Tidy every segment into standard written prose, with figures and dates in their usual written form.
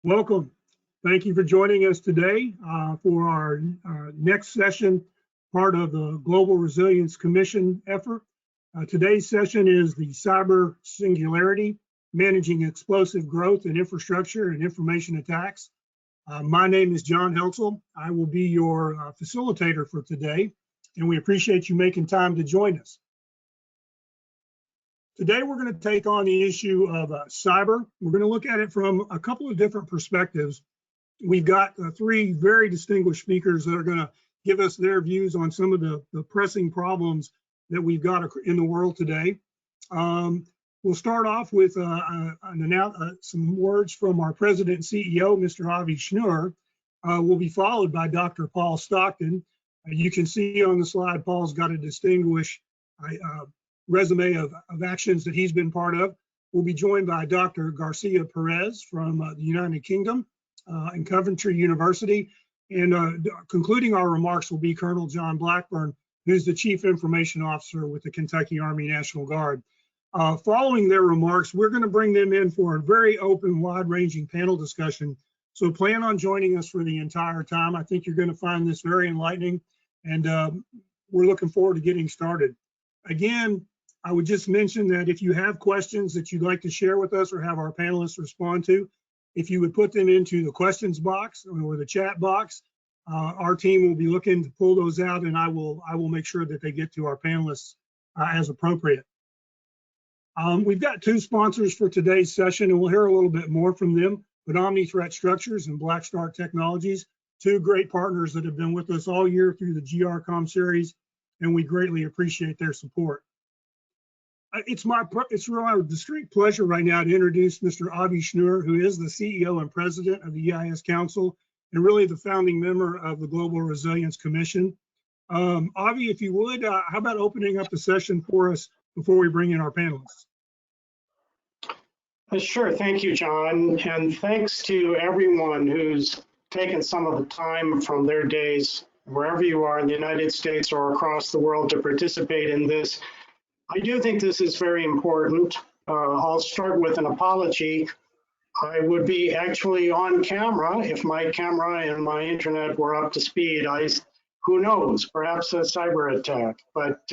Welcome. Thank you for joining us today for our next session, part of the Global Resilience Commission effort. Today's session is the Cyber Singularity, Managing Explosive Growth in Infrastructure and Information Attacks. My name is John Heltzel. I will be your facilitator for today, and we appreciate you making time to join us. Today, we're going to take on the issue of cyber. We're going to look at it from a couple of different perspectives. We've got three very distinguished speakers that are going to give us their views on some of the pressing problems that we've got in the world today. We'll start off with some words from our president and CEO, Mr. Avi Schnur. Will be followed by Dr. Paul Stockton. You can see on the slide, Paul's got a distinguished resume of actions that he's been part of. We'll be joined by Dr. Garcia Perez from the United Kingdom and Coventry University. And concluding our remarks will be Colonel John Blackburn, who's the Chief Information Officer with the Kentucky Army National Guard. Following their remarks, we're going to bring them in for a very open, wide-ranging panel discussion. So plan on joining us for the entire time. I think you're going to find this very enlightening, and we're looking forward to getting started. Again, I would just mention that if you have questions that you'd like to share with us or have our panelists respond to, if you would put them into the questions box or the chat box, our team will be looking to pull those out, and I will make sure that they get to our panelists as appropriate. We've got two sponsors for today's session, and we'll hear a little bit more from them, but Omni Threat Structures and Black Start Technologies, two great partners that have been with us all year through the GRCOM series, and we greatly appreciate their support. It's really a distinct pleasure right now to introduce Mr. Avi Schnur, who is the CEO and President of the EIS Council and really the founding member of the Global Resilience Commission. Avi, if you would, how about opening up the session for us before we bring in our panelists? Sure, thank you, John, and thanks to everyone who's taken some of the time from their days, wherever you are in the United States or across the world, to participate in this. I do think this is very important. I'll start with an apology. I would be actually on camera if my camera and my internet were up to speed. Who knows, perhaps a cyber attack, but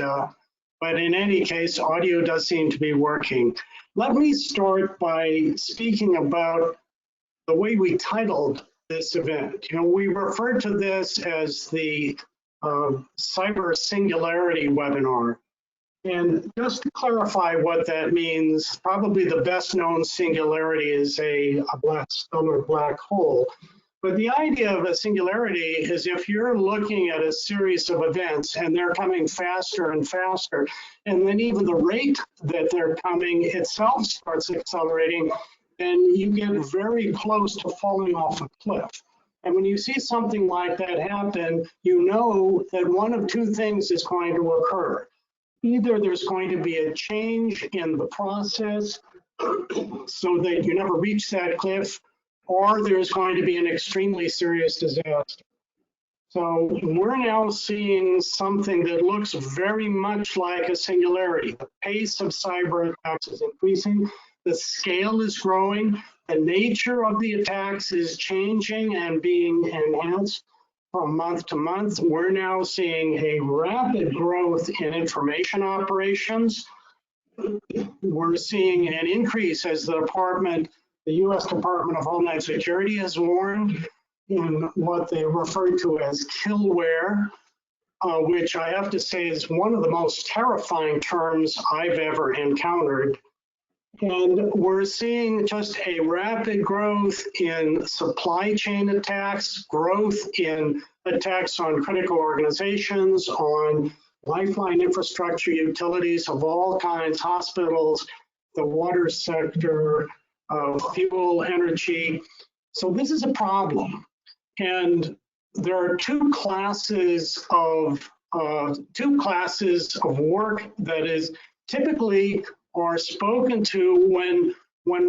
in any case, audio does seem to be working. Let me start by speaking about the way we titled this event. You know, we referred to this as the Cyber Singularity webinar. And just to clarify what that means, probably the best known singularity is a stellar black hole. But the idea of a singularity is if you're looking at a series of events and they're coming faster and faster, and then even the rate that they're coming itself starts accelerating, then you get very close to falling off a cliff. And when you see something like that happen, you know that one of two things is going to occur. Either there's going to be a change in the process so that you never reach that cliff, or there's going to be an extremely serious disaster. So we're now seeing something that looks very much like a singularity. The pace of cyber attacks is increasing, the scale is growing, the nature of the attacks is changing and being enhanced from month to month. We're now seeing a rapid growth in information operations. We're seeing an increase as the U.S. Department of Homeland Security has warned in what they refer to as killware, which I have to say is one of the most terrifying terms I've ever encountered. And we're seeing just a rapid growth in supply chain attacks, growth in attacks on critical organizations, on lifeline infrastructure, utilities of all kinds, hospitals, the water sector, fuel, energy. So this is a problem. And there are two classes of work that is typically are spoken to when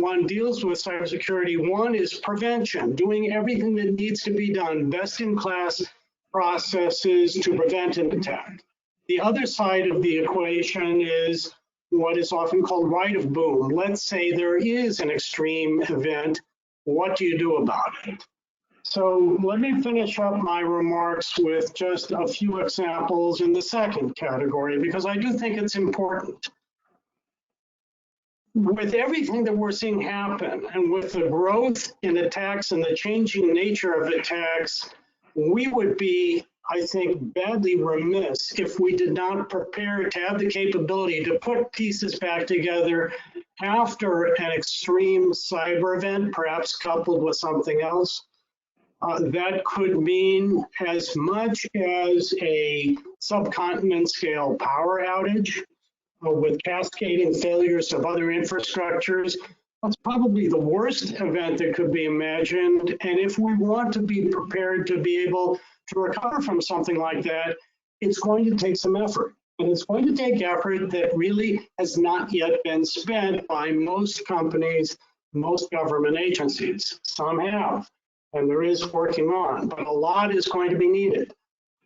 one deals with cybersecurity. One is prevention, doing everything that needs to be done, best-in-class processes to prevent an attack. The other side of the equation is what is often called right of boom. Let's say there is an extreme event What do you do about it? So let me finish up my remarks with just a few examples in the second category, because I do think it's important. With everything that we're seeing happen, and with the growth in attacks and the changing nature of attacks, we would be, I think, badly remiss if we did not prepare to have the capability to put pieces back together after an extreme cyber event, perhaps coupled with something else. That could mean as much as a subcontinent scale power outage with cascading failures of other infrastructures. That's probably the worst event that could be imagined. And if we want to be prepared to be able to recover from something like that, it's going to take some effort. And it's going to take effort that really has not yet been spent by most companies, most government agencies. Some have, and there is working on, but a lot is going to be needed.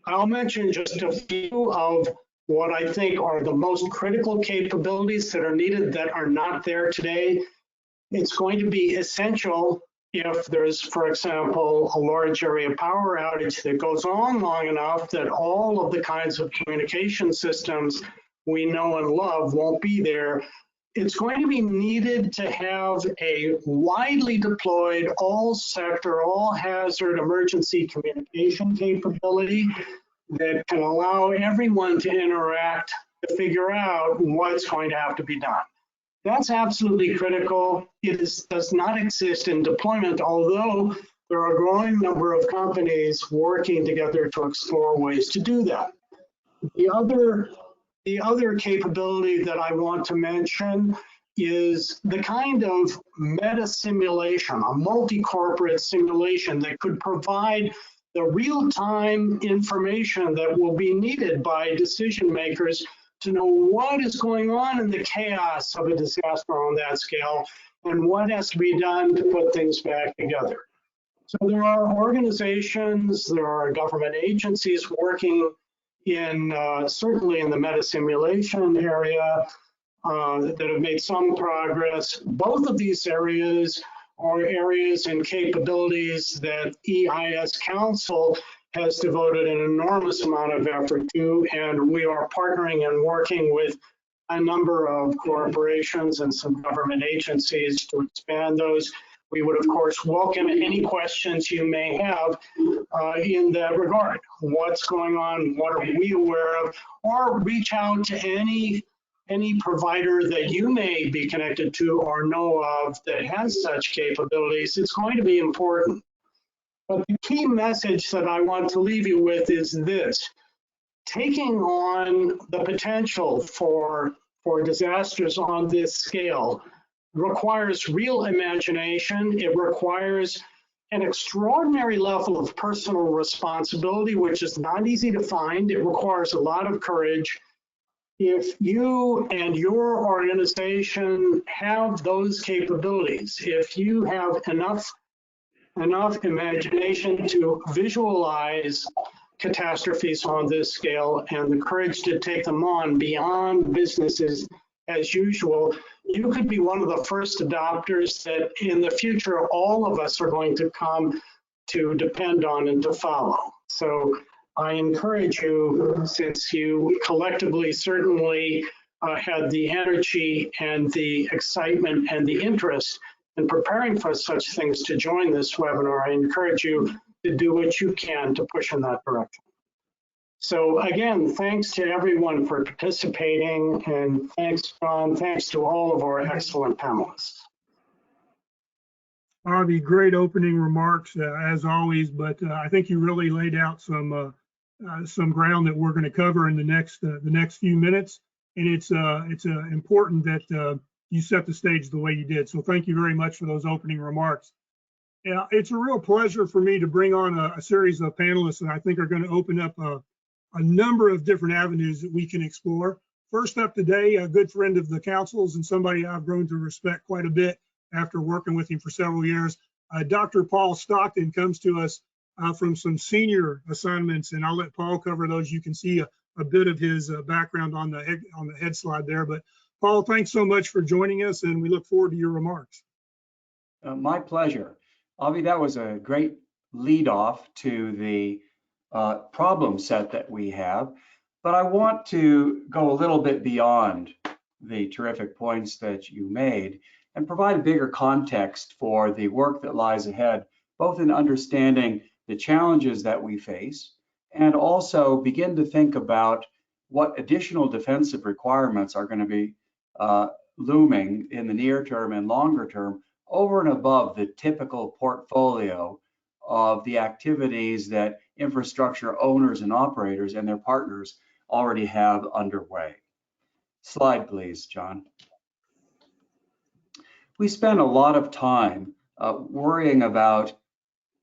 I'll mention just a few of what I think are the most critical capabilities that are needed that are not there today. It's going to be essential if there's, for example, a large area power outage that goes on long enough that all of the kinds of communication systems we know and love won't be there. It's going to be needed to have a widely deployed all sector, all hazard emergency communication capability that can allow everyone to interact to figure out what's going to have to be done. That's absolutely critical. It does not exist in deployment, although there are a growing number of companies working together to explore ways to do that. The other capability that I want to mention is the kind of meta simulation, a multi-corporate simulation that could provide the real-time information that will be needed by decision makers to know what is going on in the chaos of a disaster on that scale and what has to be done to put things back together. So there are organizations, there are government agencies working in certainly in the meta simulation area that have made some progress. Both of these areas are areas and capabilities that EIS Council has devoted an enormous amount of effort to, and we are partnering and working with a number of corporations and some government agencies to expand those. We would, of course, welcome any questions you may have in that regard. What's going on? What are we aware of? Or reach out to any provider that you may be connected to or know of that has such capabilities. It's going to be important. But the key message that I want to leave you with is this. Taking on the potential for disasters on this scale requires real imagination. It requires an extraordinary level of personal responsibility, which is not easy to find. It requires a lot of courage. If you and your organization have those capabilities, if you have enough imagination to visualize catastrophes on this scale and the courage to take them on beyond businesses as usual, you could be one of the first adopters that in the future all of us are going to come to depend on and to follow. So I encourage you, since you collectively certainly had the energy and the excitement and the interest in preparing for such things to join this webinar, I encourage you to do what you can to push in that direction. So again, thanks to everyone for participating, and thanks, John, thanks to all of our excellent panelists. Harvey, great opening remarks as always, but I think you really laid out some ground that we're going to cover in the next few minutes, and it's important that you set the stage the way you did. So thank you very much for those opening remarks. Yeah, it's a real pleasure for me to bring on a series of panelists that I think are going to open up a number of different avenues that we can explore. First up today, a good friend of the council's and somebody I've grown to respect quite a bit after working with him for several years. Dr. Paul Stockton comes to us from some senior assignments, and I'll let Paul cover those. You can see a bit of his background on the head slide there. But Paul, thanks so much for joining us, and we look forward to your remarks. My pleasure. Avi, that was a great lead off to the problem set that we have, but I want to go a little bit beyond the terrific points that you made and provide a bigger context for the work that lies ahead, both in understanding the challenges that we face and also begin to think about what additional defensive requirements are going to be looming in the near term and longer term over and above the typical portfolio of the activities that infrastructure owners and operators and their partners already have underway. Slide, please, John. We spend a lot of time worrying about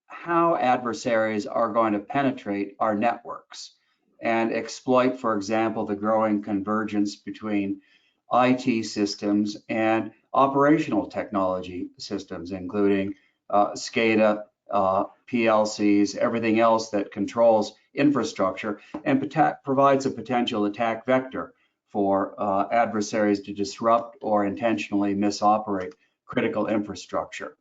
how adversaries are going to penetrate our networks and exploit, for example, the growing convergence between IT systems and operational technology systems, including SCADA, PLCs, everything else that controls infrastructure and provides a potential attack vector for adversaries to disrupt or intentionally misoperate critical infrastructure.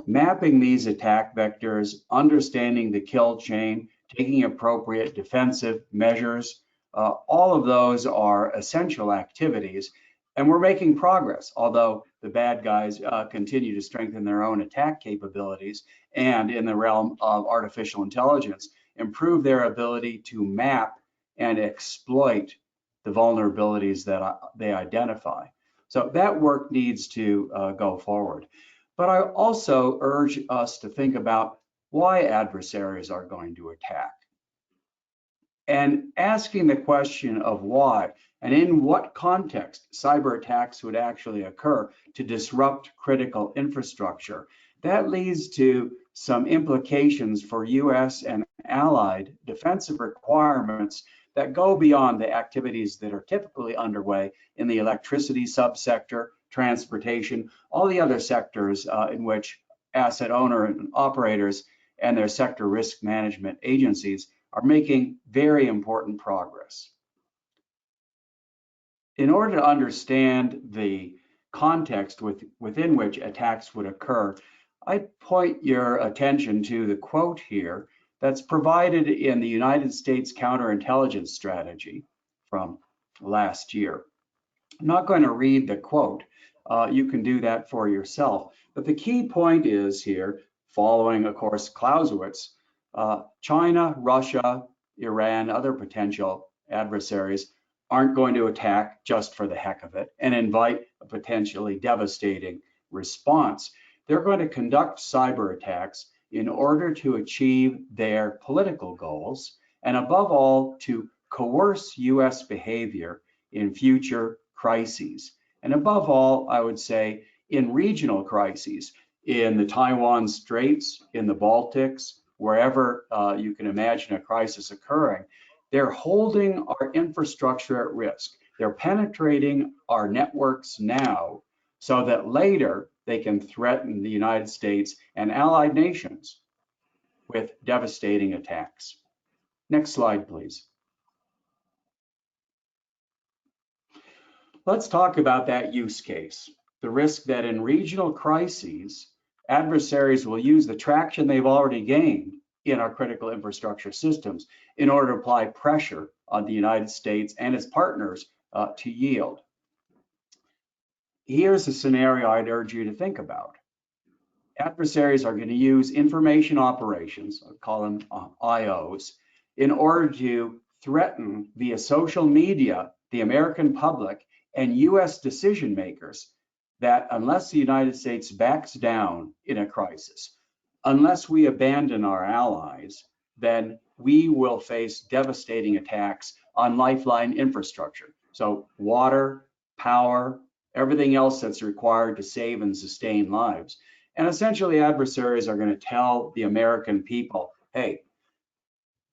Mapping these attack vectors, understanding the kill chain, taking appropriate defensive measures, all of those are essential activities. And we're making progress, although the bad guys continue to strengthen their own attack capabilities and in the realm of artificial intelligence, improve their ability to map and exploit the vulnerabilities that they identify. So that work needs to go forward. But I also urge us to think about why adversaries are going to attack. And asking the question of why and in what context cyber attacks would actually occur to disrupt critical infrastructure, that leads to some implications for US and allied defensive requirements that go beyond the activities that are typically underway in the electricity subsector, transportation, all the other sectors in which asset owner and operators and their sector risk management agencies are making very important progress. In order to understand the context within which attacks would occur, I point your attention to the quote here that's provided in the United States Counterintelligence Strategy from last year. I'm not going to read the quote. You can do that for yourself. But the key point is here, following, of course, Clausewitz, China, Russia, Iran, other potential adversaries aren't going to attack just for the heck of it and invite a potentially devastating response. They're going to conduct cyber attacks in order to achieve their political goals and above all to coerce US behavior in future crises. And above all, I would say in regional crises, in the Taiwan Straits, in the Baltics, wherever you can imagine a crisis occurring, they're holding our infrastructure at risk. They're penetrating our networks now so that later they can threaten the United States and allied nations with devastating attacks. Next slide, please. Let's talk about that use case, the risk that in regional crises, adversaries will use the traction they've already gained in our critical infrastructure systems in order to apply pressure on the United States and its partners to yield. Here's a scenario I'd urge you to think about. Adversaries are going to use information operations, I'll call them IOs, in order to threaten via social media the American public and US decision makers that unless the United States backs down in a crisis, unless we abandon our allies, then we will face devastating attacks on lifeline infrastructure. So water, power, everything else that's required to save and sustain lives. And essentially adversaries are going to tell the American people, hey,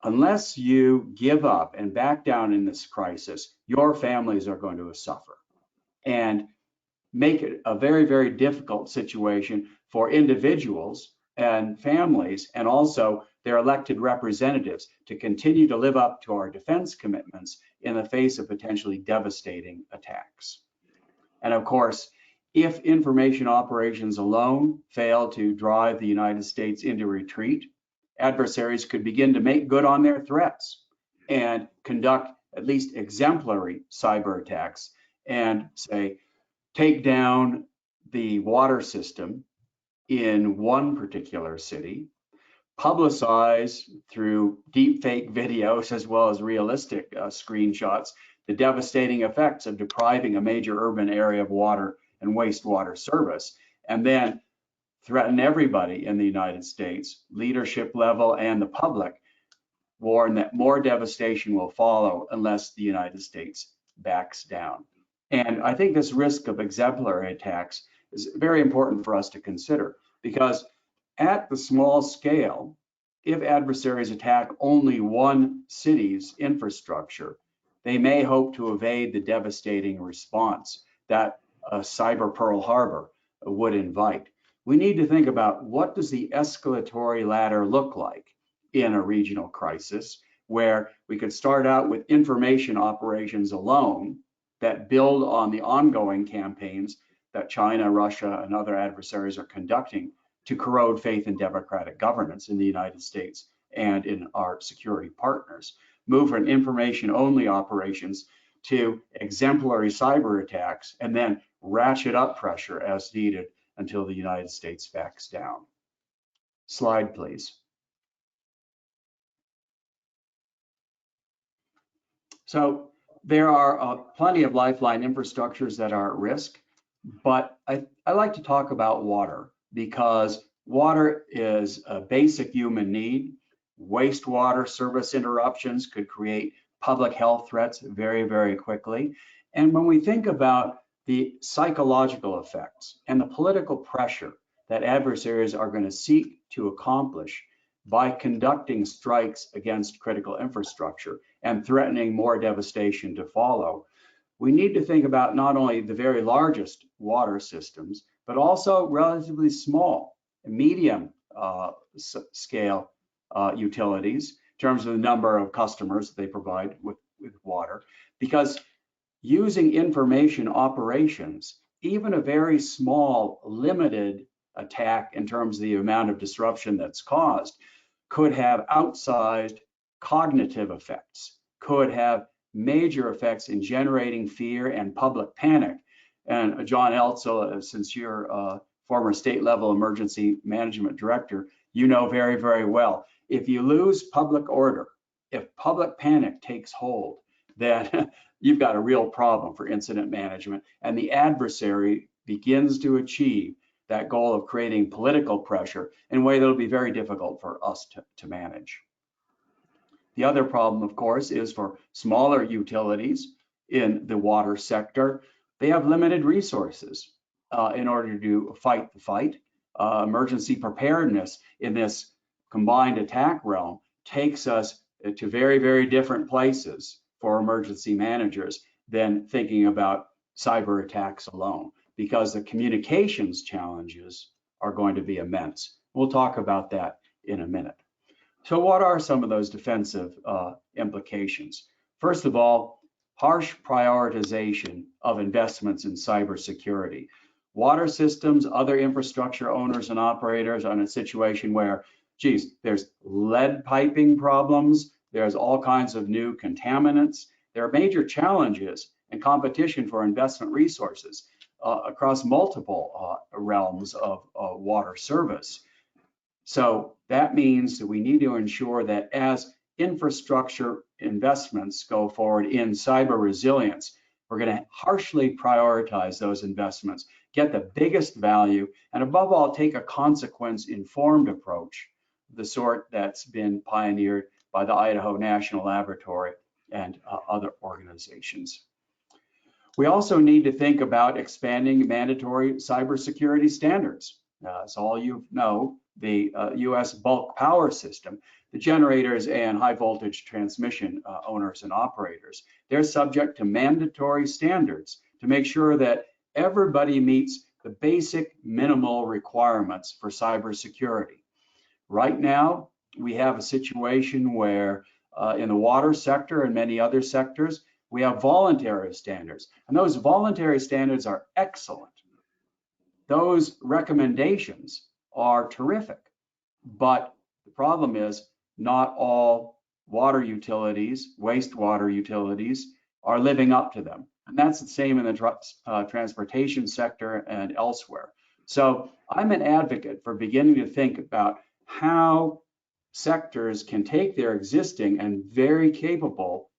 unless you give up and back down in this crisis, your families are going to suffer. And make it a very, very difficult situation for individuals and families and also their elected representatives to continue to live up to our defense commitments in the face of potentially devastating attacks. And of course, If information operations alone fail to drive the United States into retreat, adversaries could begin to make good on their threats and conduct at least exemplary cyber attacks and say, take down the water system in one particular city, publicize through deep fake videos as well as realistic screenshots the devastating effects of depriving a major urban area of water and wastewater service, and then threaten everybody in the United States, leadership level and the public, warn that more devastation will follow unless the United States backs down. And I think this risk of exemplary attacks is very important for us to consider, because at the small scale, if adversaries attack only one city's infrastructure, they may hope to evade the devastating response that a cyber Pearl Harbor would invite. We need to think about, what does the escalatory ladder look like in a regional crisis, where we could start out with information operations alone that build on the ongoing campaigns that China, Russia, and other adversaries are conducting to corrode faith in democratic governance in the United States and in our security partners. Move from information-only operations to exemplary cyber attacks, and then ratchet up pressure as needed until the United States backs down. Slide, please. So there are plenty of lifeline infrastructures that are at risk, but I like to talk about water, because water is a basic human need. Wastewater service interruptions could create public health threats very, very quickly. And when we think about the psychological effects and the political pressure that adversaries are going to seek to accomplish by conducting strikes against critical infrastructure and threatening more devastation to follow, we need to think about not only the very largest water systems, but also relatively small, medium scale utilities in terms of the number of customers they provide with water. Because using information operations, even a very small, limited attack in terms of the amount of disruption that's caused, could have outsized cognitive effects, could have major effects in generating fear and public panic. And John Eltzel, since you're a former state level emergency management director, you know very, very well, if you lose public order, if public panic takes hold, then you've got a real problem for incident management, and the adversary begins to achieve that goal of creating political pressure in a way that'll be very difficult for us to manage. The other problem, of course, is for smaller utilities in the water sector. They have limited resources in order to fight the fight. Emergency preparedness in this combined attack realm takes us to very, very different places for emergency managers than thinking about cyber attacks alone, because the communications challenges are going to be immense. We'll talk about that in a minute. So what are some of those defensive implications? First of all, harsh prioritization of investments in cybersecurity. Water systems, other infrastructure owners and operators are in a situation where, geez, there's lead piping problems, there's all kinds of new contaminants, there are major challenges and competition for investment resources across multiple realms of water service. So that means that we need to ensure that as infrastructure investments go forward in cyber resilience, we're going to harshly prioritize those investments, get the biggest value, and above all, take a consequence-informed approach, the sort that's been pioneered by the Idaho National Laboratory and other organizations. We also need to think about expanding mandatory cybersecurity standards. As all you know, the US bulk power system, the generators and high voltage transmission owners and operators, they're subject to mandatory standards to make sure that everybody meets the basic minimal requirements for cybersecurity. Right now, we have a situation where in the water sector and many other sectors, we have voluntary standards, and those voluntary standards are excellent. those recommendations are terrific, but the problem is not all water utilities, wastewater utilities, are living up to them. And that's the same in the transportation sector and elsewhere. So I'm an advocate for beginning to think about how sectors can take their existing and very capable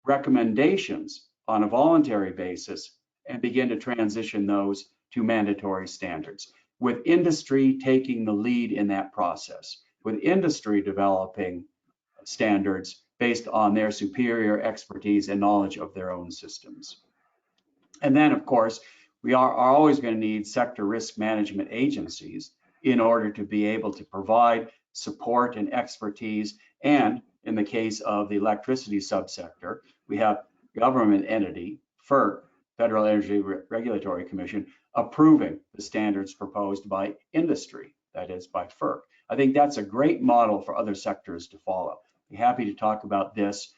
recommendations on a voluntary basis and begin to transition those to mandatory standards, with industry taking the lead in that process, with industry developing standards based on their superior expertise and knowledge of their own systems. And then, of course, we are always going to need sector risk management agencies in order to be able to provide support and expertise. And in the case of the electricity subsector, we have government entity, FERC, Federal Energy Regulatory Commission, approving the standards proposed by industry, that is by FERC. I think that's a great model for other sectors to follow. Be happy to talk about this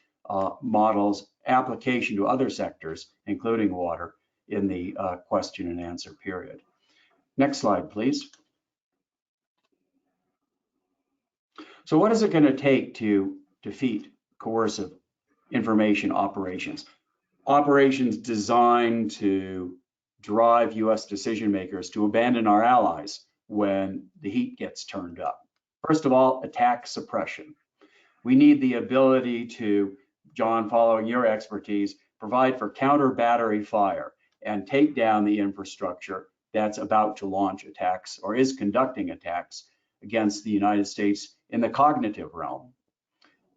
model's application to other sectors, including water, in the question and answer period. Next slide, please. So what is it going to take to defeat coercive information operations? Operations designed to drive US decision makers to abandon our allies when the heat gets turned up. First of all, attack suppression. We need the ability to, John, following your expertise, provide for counter battery fire and take down the infrastructure that's about to launch attacks or is conducting attacks against the United States in the cognitive realm.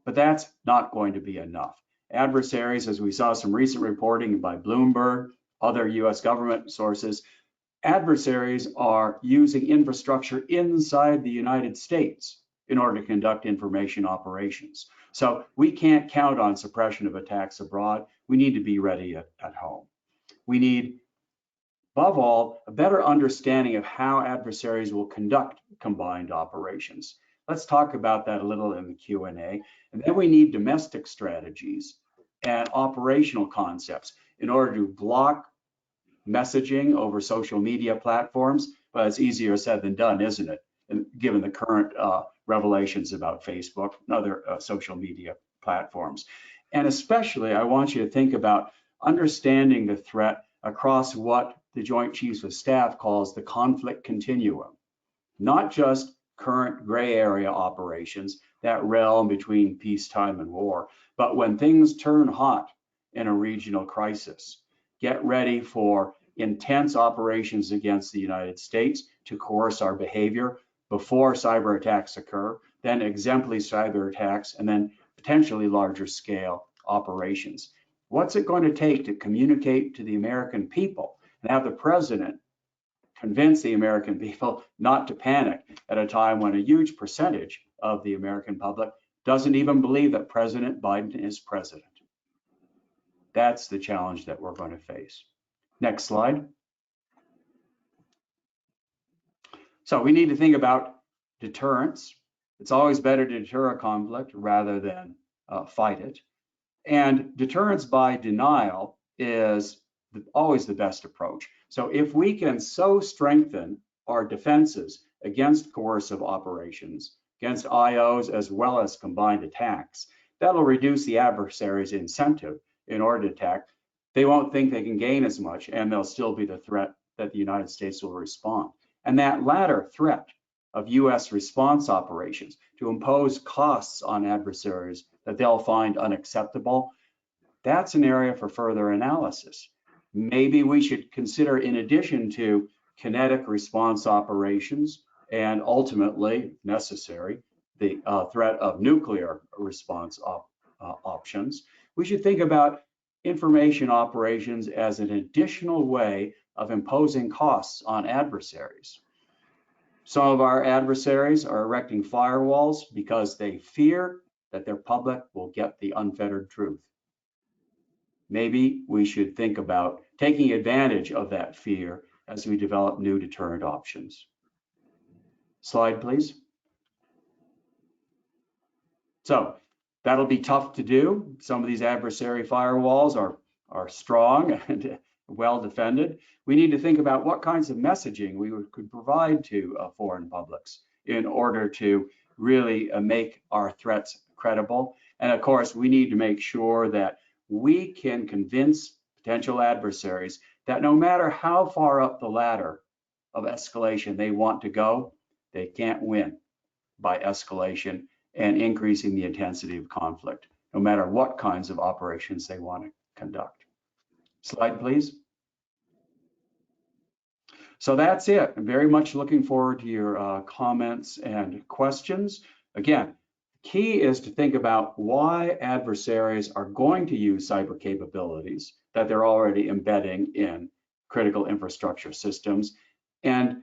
But that's not going to be enough. Adversaries, as we saw some recent reporting by Bloomberg, other US government sources, adversaries are using infrastructure inside the United States in order to conduct information operations. So we can't count on suppression of attacks abroad. We need to be ready at home. We need, above all, a better understanding of how adversaries will conduct combined operations. Let's talk about that a little in the Q&A. And then we need domestic strategies and operational concepts in order to block messaging over social media platforms. But it's easier said than done, isn't it? And given the current revelations about Facebook and other social media platforms. And especially, I want you to think about understanding the threat across what the Joint Chiefs of Staff calls the conflict continuum, not just current gray area operations, that realm between peacetime and war, but when things turn hot in a regional crisis, get ready for intense operations against the United States to coerce our behavior before cyber attacks occur, then exemplary cyber attacks, and then potentially larger scale operations. What's it going to take to communicate to the American people and have the president convince the American people not to panic at a time when a huge percentage of the American public doesn't even believe that President Biden is president? That's the challenge that we're going to face. Next slide. So we need to think about deterrence. It's always better to deter a conflict rather than fight it. And deterrence by denial is always the best approach. So if we can so strengthen our defenses against coercive operations, against IOs as well as combined attacks, that'll reduce the adversary's incentive in order to attack. They won't think they can gain as much, and there'll still be the threat that the United States will respond. And that latter threat of US response operations to impose costs on adversaries that they'll find unacceptable, that's an area for further analysis. Maybe we should consider, in addition to kinetic response operations and ultimately, if necessary, the threat of nuclear response options, we should think about information operations as an additional way of imposing costs on adversaries. Some of our adversaries are erecting firewalls because they fear that their public will get the unfettered truth. Maybe we should think about taking advantage of that fear as we develop new deterrent options. Slide, please. So that'll be tough to do. Some of these adversary firewalls are strong and well defended. We need to think about what kinds of messaging we could provide to foreign publics in order to really make our threats credible. And of course, we need to make sure that we can convince potential adversaries that no matter how far up the ladder of escalation they want to go, they can't win by escalation and increasing the intensity of conflict, no matter what kinds of operations they want to conduct. Slide, please. So that's it. I'm very much looking forward to your comments and questions. Again, key is to think about why adversaries are going to use cyber capabilities that they're already embedding in critical infrastructure systems. And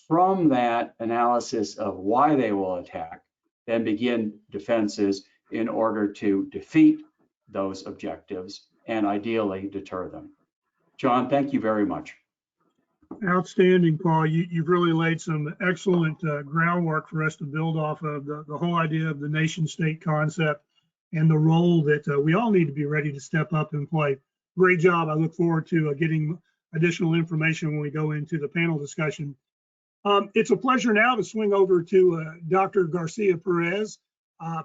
from that analysis of why they will attack, then begin defenses in order to defeat those objectives and ideally deter them. John, thank you very much. Outstanding, Paul. You've really laid some excellent groundwork for us to build off of the whole idea of the nation state concept and the role that we all need to be ready to step up and play. Great job. I look forward to getting additional information when we go into the panel discussion. It's a pleasure now to swing over to Dr. Garcia Perez,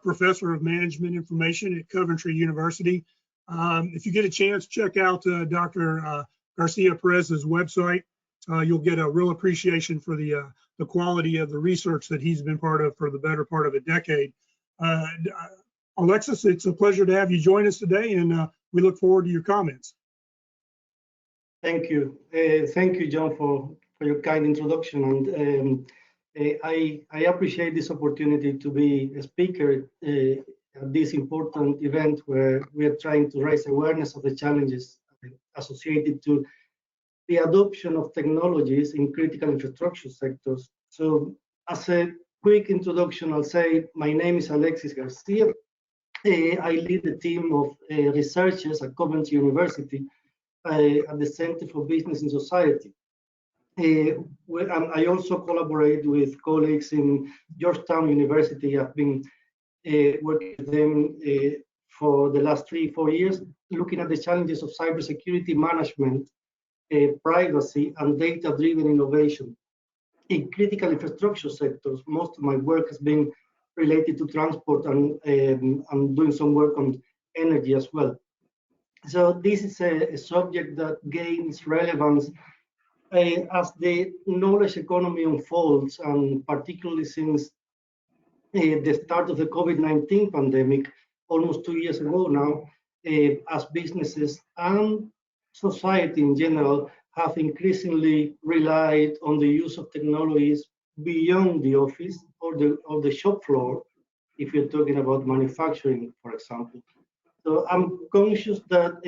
Professor of Management Information at Coventry University. If you get a chance, check out Dr. Garcia Perez's website. You'll get a real appreciation for the quality of the research that he's been part of for the better part of a decade. Alexis, it's a pleasure to have you join us today, and we look forward to your comments. Thank you. Thank you, John, for your kind introduction. And I appreciate this opportunity to be a speaker at this important event where we are trying to raise awareness of the challenges associated to the adoption of technologies in critical infrastructure sectors. So as a quick introduction, I'll say my name is Alexis Garcia. I lead the team of researchers at Coventry University at the Center for Business and Society. I also collaborate with colleagues in Georgetown University. I've been working with them for the last 3-4 years, looking at the challenges of cybersecurity management, privacy, and data-driven innovation in critical infrastructure sectors. Most of my work has been related to transport, and I'm doing some work on energy as well. So this is a subject that gains relevance as the knowledge economy unfolds, and particularly since the start of the COVID-19 pandemic, almost 2 years ago now, as businesses and society in general have increasingly relied on the use of technologies beyond the office or the shop floor, if you're talking about manufacturing, for example. So I'm conscious that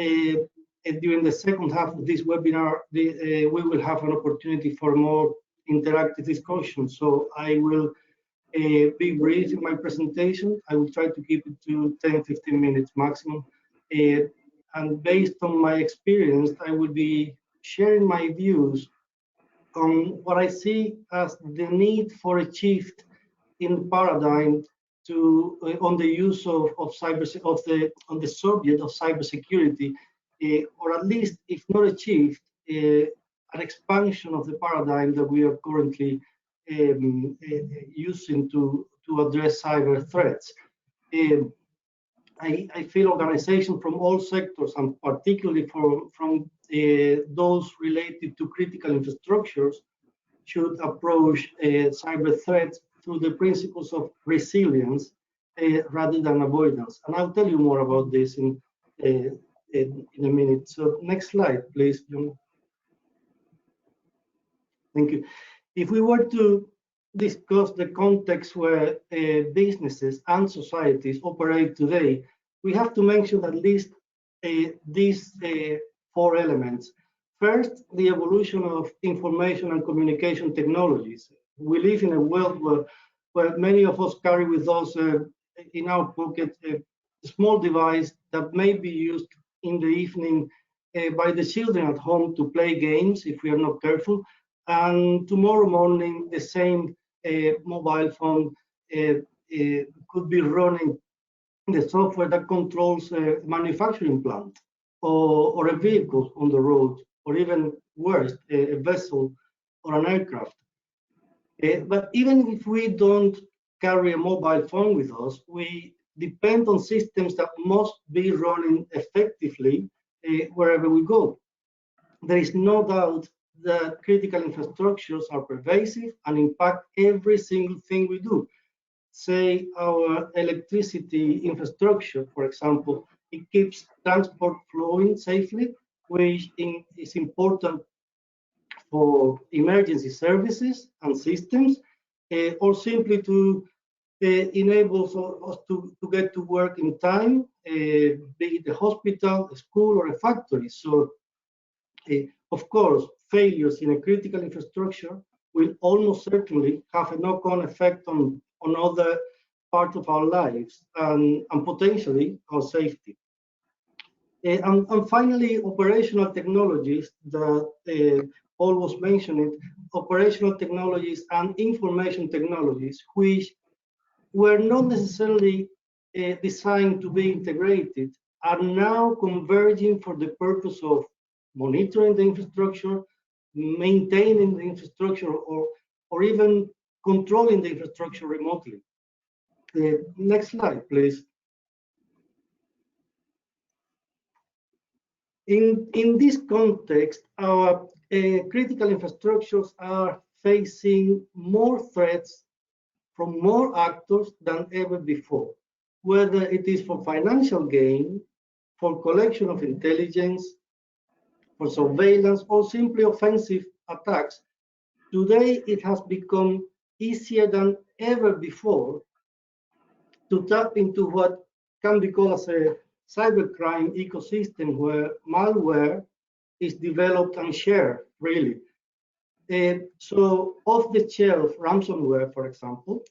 during the second half of this webinar, we will have an opportunity for more interactive discussion. So I will be brief in my presentation. I will try to keep it to 10-15 minutes maximum. And based on my experience, I will be sharing my views on what I see as the need for a shift in paradigm on the use of on the subject of cybersecurity, or at least, if not achieved, an expansion of the paradigm that we are currently using to address cyber threats. I feel organizations from all sectors, and particularly from those related to critical infrastructures, should approach cyber threats through the principles of resilience rather than avoidance. And I'll tell you more about this in a minute. So next slide, please, John. Thank you. If we were to discuss the context where businesses and societies operate today, we have to mention at least these 4 elements. First, the evolution of information and communication technologies. We live in a world where many of us carry with us in our pocket a small device that may be used in the evening by the children at home to play games if we are not careful. And tomorrow morning, the same mobile phone could be running the software that controls a manufacturing plant or a vehicle on the road or even worse, a vessel or an aircraft. But even if we don't carry a mobile phone with us, we depend on systems that must be running effectively wherever we go. There is no doubt that critical infrastructures are pervasive and impact every single thing we do. Say our electricity infrastructure, for example, it keeps transport flowing safely, which is important for emergency services and systems, or simply to enable us to get to work in time, be it a hospital, a school, or a factory. So, of course, failures in a critical infrastructure will almost certainly have a knock-on effect on other parts of our lives and potentially our safety. And finally, operational technologies that Paul was mentioning, operational technologies and information technologies, which were not necessarily designed to be integrated, are now converging for the purpose of monitoring the infrastructure, maintaining the infrastructure, or even controlling the infrastructure remotely. Next slide, please. In this context, our critical infrastructures are facing more threats from more actors than ever before, whether it is for financial gain, for collection of intelligence, for surveillance, or simply offensive attacks. Today, it has become easier than ever before to tap into what can be called as a cybercrime ecosystem, where malware is developed and shared freely. So off-the-shelf ransomware, for example,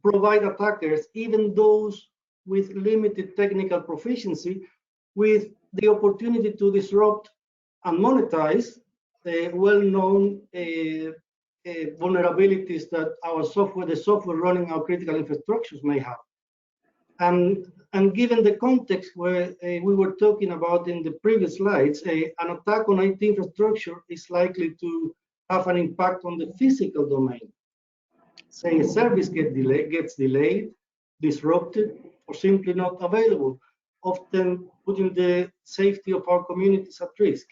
provide attackers, even those with limited technical proficiency, with the opportunity to disrupt and monetize well-known vulnerabilities that the software running our critical infrastructures may have. And given the context where we were talking about in the previous slides, an attack on IT infrastructure is likely to have an impact on the physical domain. Say a service gets delayed, disrupted, or simply not available, often putting the safety of our communities at risk.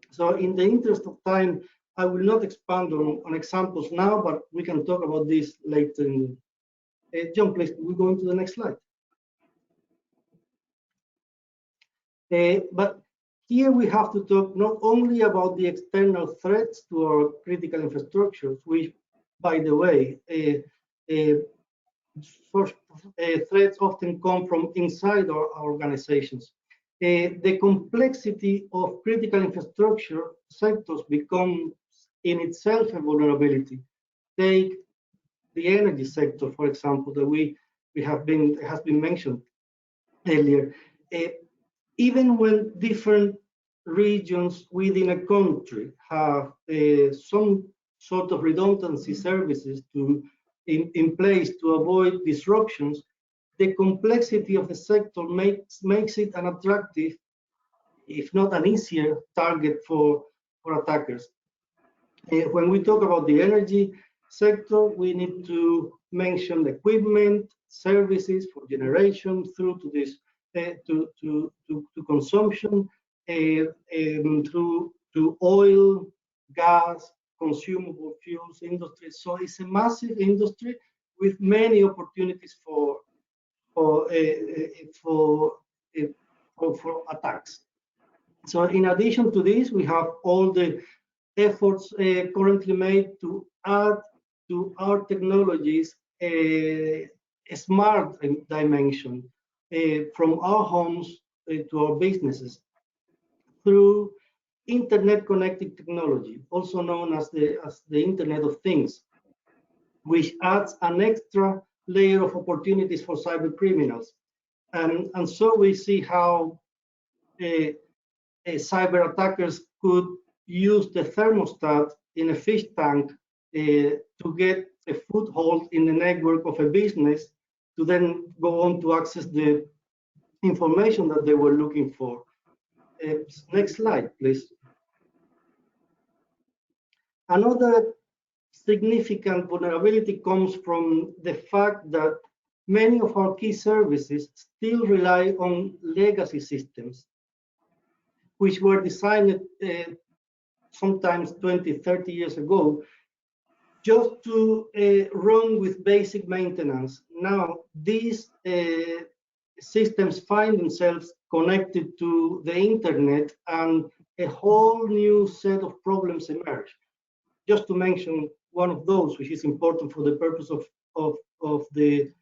So in the interest of time, I will not expand on examples now, but we can talk about this later. John, please, we go into the next slide. But here we have to talk not only about the external threats to our critical infrastructures, which, by the way, threats often come from inside our organizations. The complexity of critical infrastructure sectors becomes in itself a vulnerability. Take the energy sector, for example, that has been mentioned earlier. Even when different regions within a country have some sort of redundancy services in place to avoid disruptions, the complexity of the sector makes it an attractive, if not an easier, target for attackers. When we talk about the energy sector, we need to mention equipment, services for generation through to this to consumption, through to oil, gas, consumable fuels industry. So it's a massive industry with many opportunities for attacks. So in addition to this, we have all the efforts currently made to add to our technologies a smart dimension from our homes to our businesses through internet connected technology, also known as the Internet of Things, which adds an extra layer of opportunities for cyber criminals. And so we see how cyber attackers could use the thermostat in a fish tank to get a foothold in the network of a business, to then go on to access the information that they were looking for. Next slide, please. Another significant vulnerability comes from the fact that many of our key services still rely on legacy systems, which were designed sometimes 20, 30 years ago, just to run with basic maintenance. Now, these systems find themselves connected to the internet, and a whole new set of problems emerge. Just to mention one of those, which is important for the purpose of this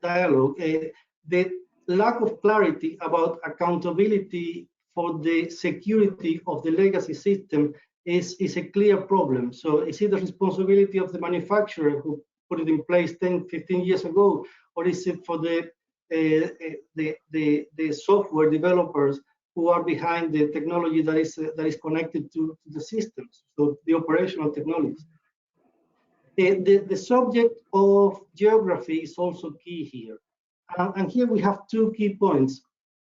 dialogue, the lack of clarity about accountability for the security of the legacy system is a clear problem. So is it the responsibility of the manufacturer who put it in place 10, 15 years ago, or is it for the software developers who are behind the technology that is connected to the systems, so the operational technologies? The subject of geography is also key here. And here we have two key points.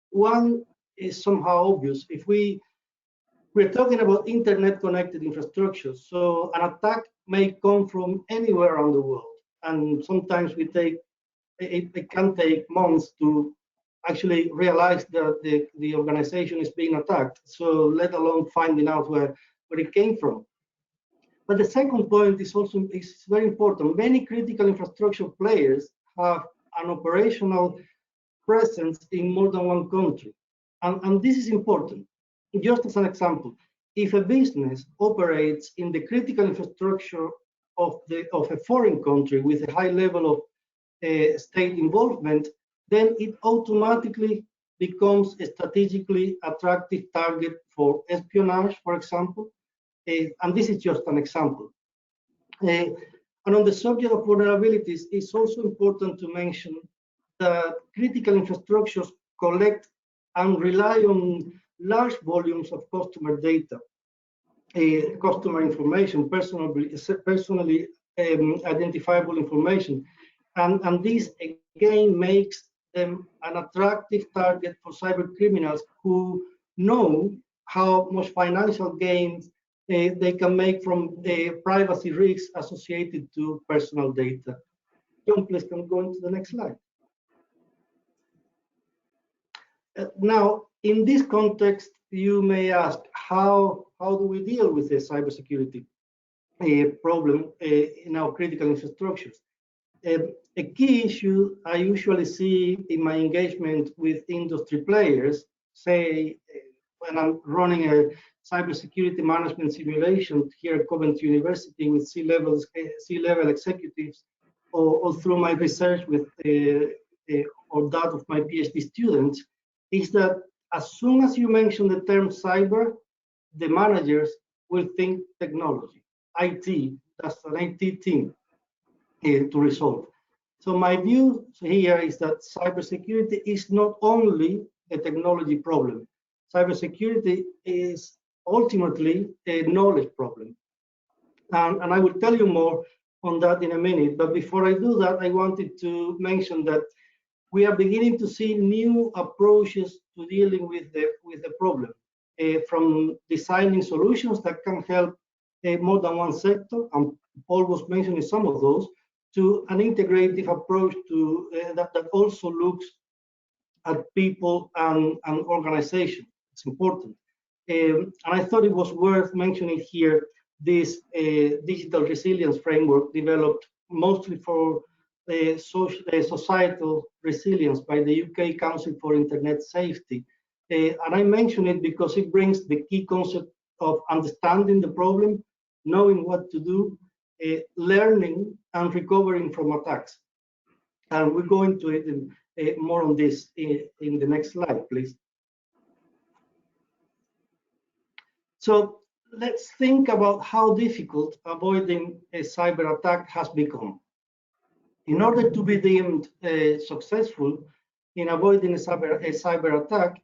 One is somehow obvious. If we're talking about internet connected infrastructure, so an attack may come from anywhere around the world. And sometimes it can take months to actually realize that the organization is being attacked. So let alone finding out where it came from. But the second point is also very important. Many critical infrastructure players have an operational presence in more than one country. And this is important. Just as an example, if a business operates in the critical infrastructure of a foreign country with a high level of state involvement, then it automatically becomes a strategically attractive target for espionage, for example. And this is just an example. And on the subject of vulnerabilities, it's also important to mention that critical infrastructures collect and rely on large volumes of customer data, customer information, personally identifiable information. And this again makes them an attractive target for cyber criminals who know how much financial gains they can make from the privacy risks associated to personal data. John, please can go into the next slide. Now, in this context, you may ask, how do we deal with the cybersecurity problem in our critical infrastructures? A key issue I usually see in my engagement with industry players, say when I'm running a cybersecurity management simulation here at Coventry University with C-level executives, or through my research with or that of my PhD students, is that as soon as you mention the term cyber, the managers will think technology, IT, that's an IT team to resolve. So my view here is that cybersecurity is not only a technology problem. Cybersecurity is ultimately a knowledge problem. And I will tell you more on that in a minute. But before I do that, I wanted to mention that we are beginning to see new approaches to dealing with the problem, from designing solutions that can help more than one sector, and Paul was mentioning some of those, to an integrative approach to that also looks at people and organization. It's important. And I thought it was worth mentioning here this digital resilience framework developed mostly for societal resilience by the UK Council for Internet Safety. And I mention it because it brings the key concept of understanding the problem, knowing what to do, learning and recovering from attacks. And we'll go into it more on this in the next slide, please. So let's think about how difficult avoiding a cyber attack has become. In order to be deemed successful in avoiding a cyber attack,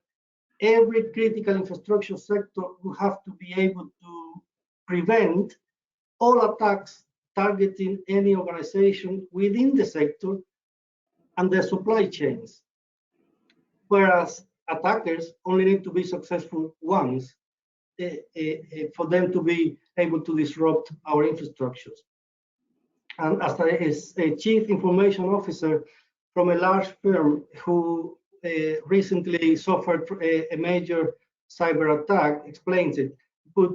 every critical infrastructure sector will have to be able to prevent all attacks targeting any organization within the sector and their supply chains. Whereas attackers only need to be successful once for them to be able to disrupt our infrastructures. And as a chief information officer from a large firm who recently suffered a major cyber attack explains it. But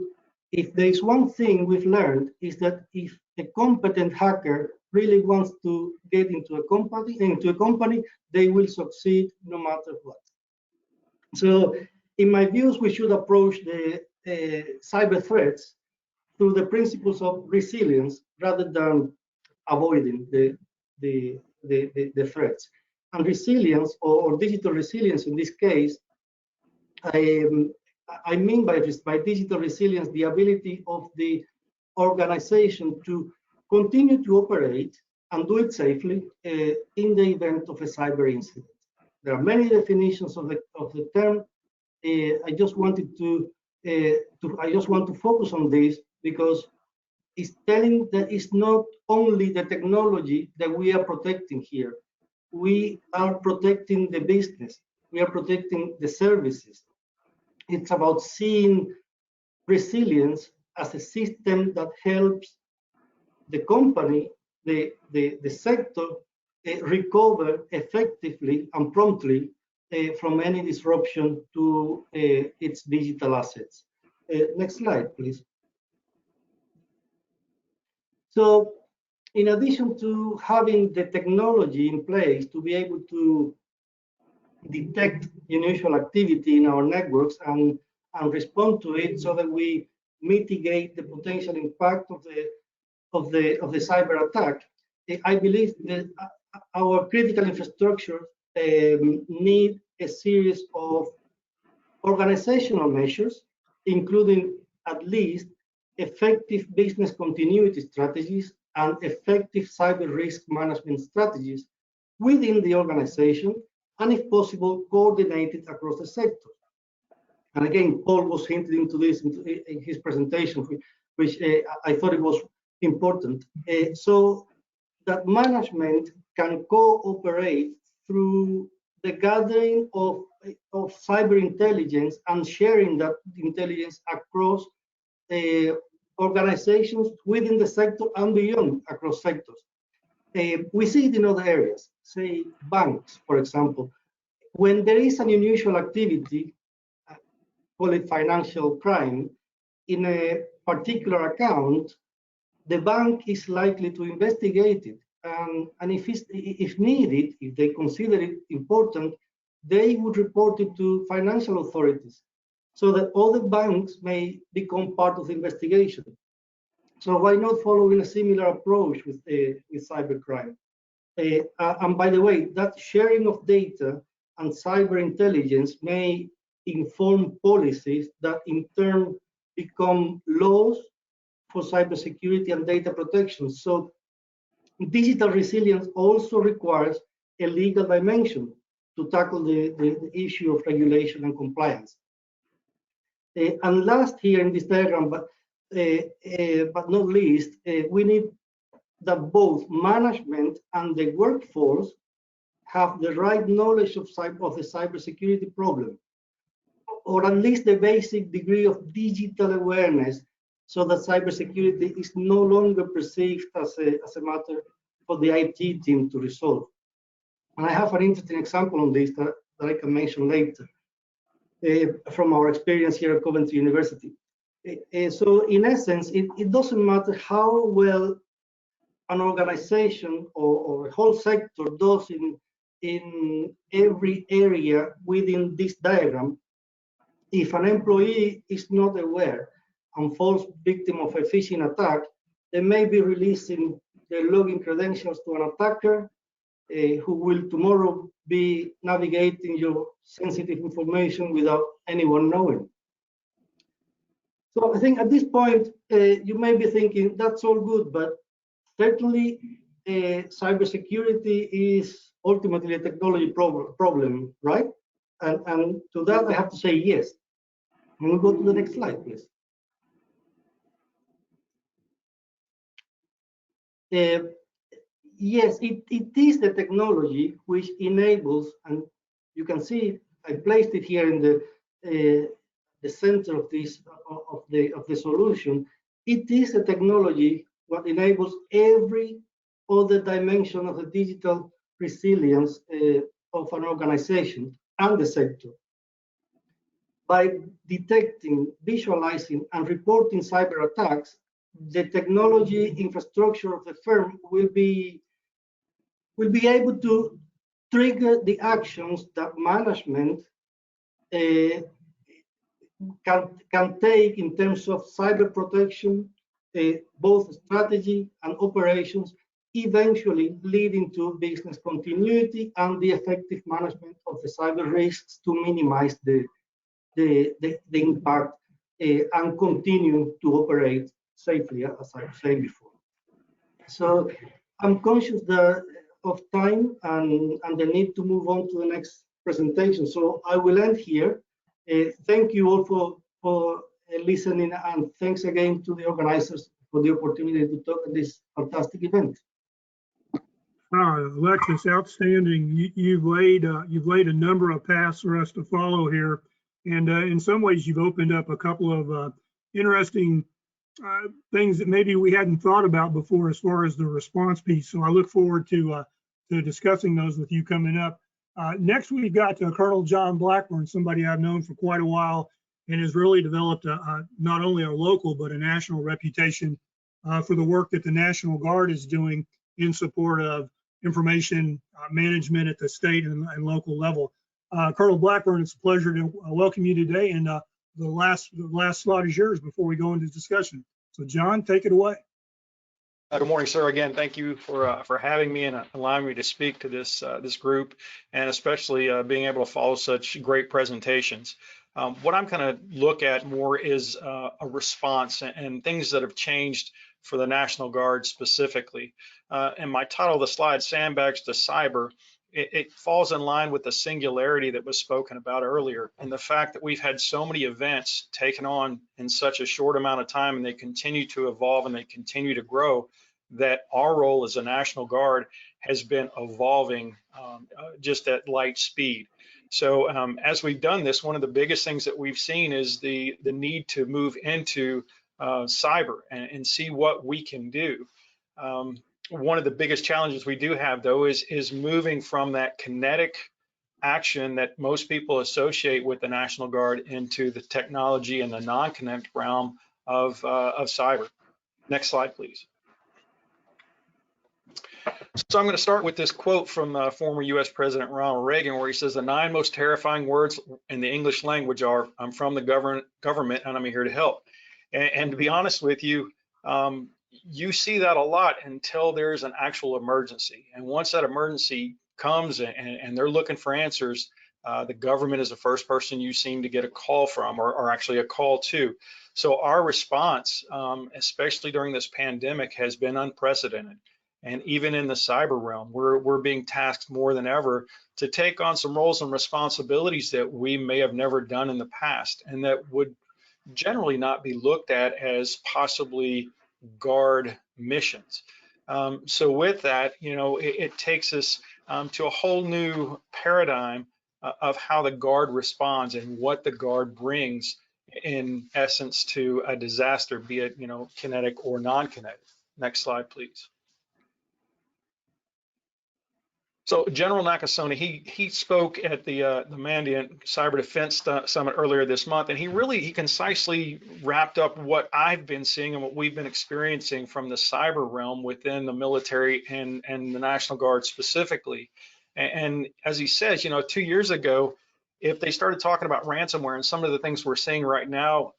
if there's one thing we've learned is that if a competent hacker really wants to get into a company, they will succeed no matter what. So in my views, we should approach the cyber threats through the principles of resilience rather than avoiding the threats. And resilience, or digital resilience in this case, I mean by digital resilience the ability of the organization to continue to operate and do it safely in the event of a cyber incident. There are many definitions of the term. I just want to focus on this because it's telling that it's not only the technology that we are protecting here. We are protecting the business. We are protecting the services. It's about seeing resilience as a system that helps the company, the sector, recover effectively and promptly from any disruption to its digital assets. Next slide, please. So, in addition to having the technology in place to be able to detect unusual activity in our networks and respond to it so that we mitigate the potential impact of the cyber attack, I believe that our critical infrastructure need a series of organizational measures, including at least effective business continuity strategies and effective cyber risk management strategies within the organization, and if possible, coordinated across the sector. And again, Paul was hinting to this in his presentation, which I thought it was important. So that management can cooperate through the gathering of cyber intelligence and sharing that intelligence across organizations within the sector and beyond across sectors. We see it in other areas, say banks, for example. When there is an unusual activity, call it financial crime, in a particular account, the bank is likely to investigate it. And if needed, if they consider it important, they would report it to financial authorities so that other banks may become part of the investigation. So why not following a similar approach with cybercrime? And by the way, that sharing of data and cyber intelligence may inform policies that in turn become laws for cybersecurity and data protection. So digital resilience also requires a legal dimension to tackle the issue of regulation and compliance. And last here in this diagram, but not least, we need that both management and the workforce have the right knowledge of the cybersecurity problem, or at least a basic degree of digital awareness, so that cybersecurity is no longer perceived as a matter for the IT team to resolve. And I have an interesting example on this that I can mention later from our experience here at Coventry University. So in essence, it doesn't matter how well an organization or a whole sector does in every area within this diagram. If an employee is not aware and falls victim of a phishing attack, they may be releasing their login credentials to an attacker who will tomorrow be navigating your sensitive information without anyone knowing. So I think at this point, you may be thinking, that's all good, but certainly cybersecurity is ultimately a technology problem, right? And to that, I have to say yes. And we'll go to the next slide, please. Yes, it is the technology which enables, and you can see I placed it here in the center of this of the solution. It is a technology what enables every other dimension of the digital resilience of an organization and the sector. By detecting, visualizing, and reporting cyber attacks, the technology infrastructure of the firm will be able to trigger the actions that management can take in terms of cyber protection, both strategy and operations, eventually leading to business continuity and the effective management of the cyber risks to minimize the impact and continue to operate safely, as I said before. So I'm conscious of time and the need to move on to the next presentation. So I will end here. Thank you all for listening, and thanks again to the organizers for the opportunity to talk at this fantastic event. Alexis, outstanding. You've laid a number of paths for us to follow here, and in some ways you've opened up a couple of interesting things that maybe we hadn't thought about before as far as the response piece. So I look forward to discussing those with you coming up. Next, we've got Colonel John Blackburn, somebody I've known for quite a while and has really developed not only a local but a national reputation for the work that the National Guard is doing in support of information management at the state and local level. Colonel Blackburn, it's a pleasure to welcome you today, and the last slot is yours before we go into discussion. So John, take it away. Good morning, sir. Again, thank you for having me and allowing me to speak to this group, and especially being able to follow such great presentations. What I'm going to look at more is a response and things that have changed for the National Guard specifically. And my title of the slide, Sandbags to Cyber, it falls in line with the singularity that was spoken about earlier, and the fact that we've had so many events taken on in such a short amount of time, and they continue to evolve and they continue to grow, that our role as a National Guard has been evolving just at light speed. So as we've done this, one of the biggest things that we've seen is the need to move into cyber and see what we can do. One of the biggest challenges we do have, though, is moving from that kinetic action that most people associate with the National Guard into the technology and the non-kinetic realm of cyber. Next slide, please. So I'm going to start with this quote from former US President Ronald Reagan, where he says, "The 9 most terrifying words in the English language are, I'm from the government and I'm here to help." And to be honest with you, you see that a lot until there's an actual emergency. And once that emergency comes and they're looking for answers, the government is the first person you seem to get a call from, or actually a call to. So our response, especially during this pandemic, has been unprecedented. And even in the cyber realm, we're being tasked more than ever to take on some roles and responsibilities that we may have never done in the past, and that would generally not be looked at as possibly Guard missions. So with that, it takes us to a whole new paradigm of how the Guard responds and what the Guard brings, in essence, to a disaster, be it kinetic or non-kinetic. Next slide, please. So General Nakasone, he spoke at the Mandiant Cyber Defense Summit earlier this month, and he concisely wrapped up what I've been seeing and what we've been experiencing from the cyber realm within the military and the National Guard specifically. And as he says, 2 years ago, if they started talking about ransomware and some of the things we're seeing right now,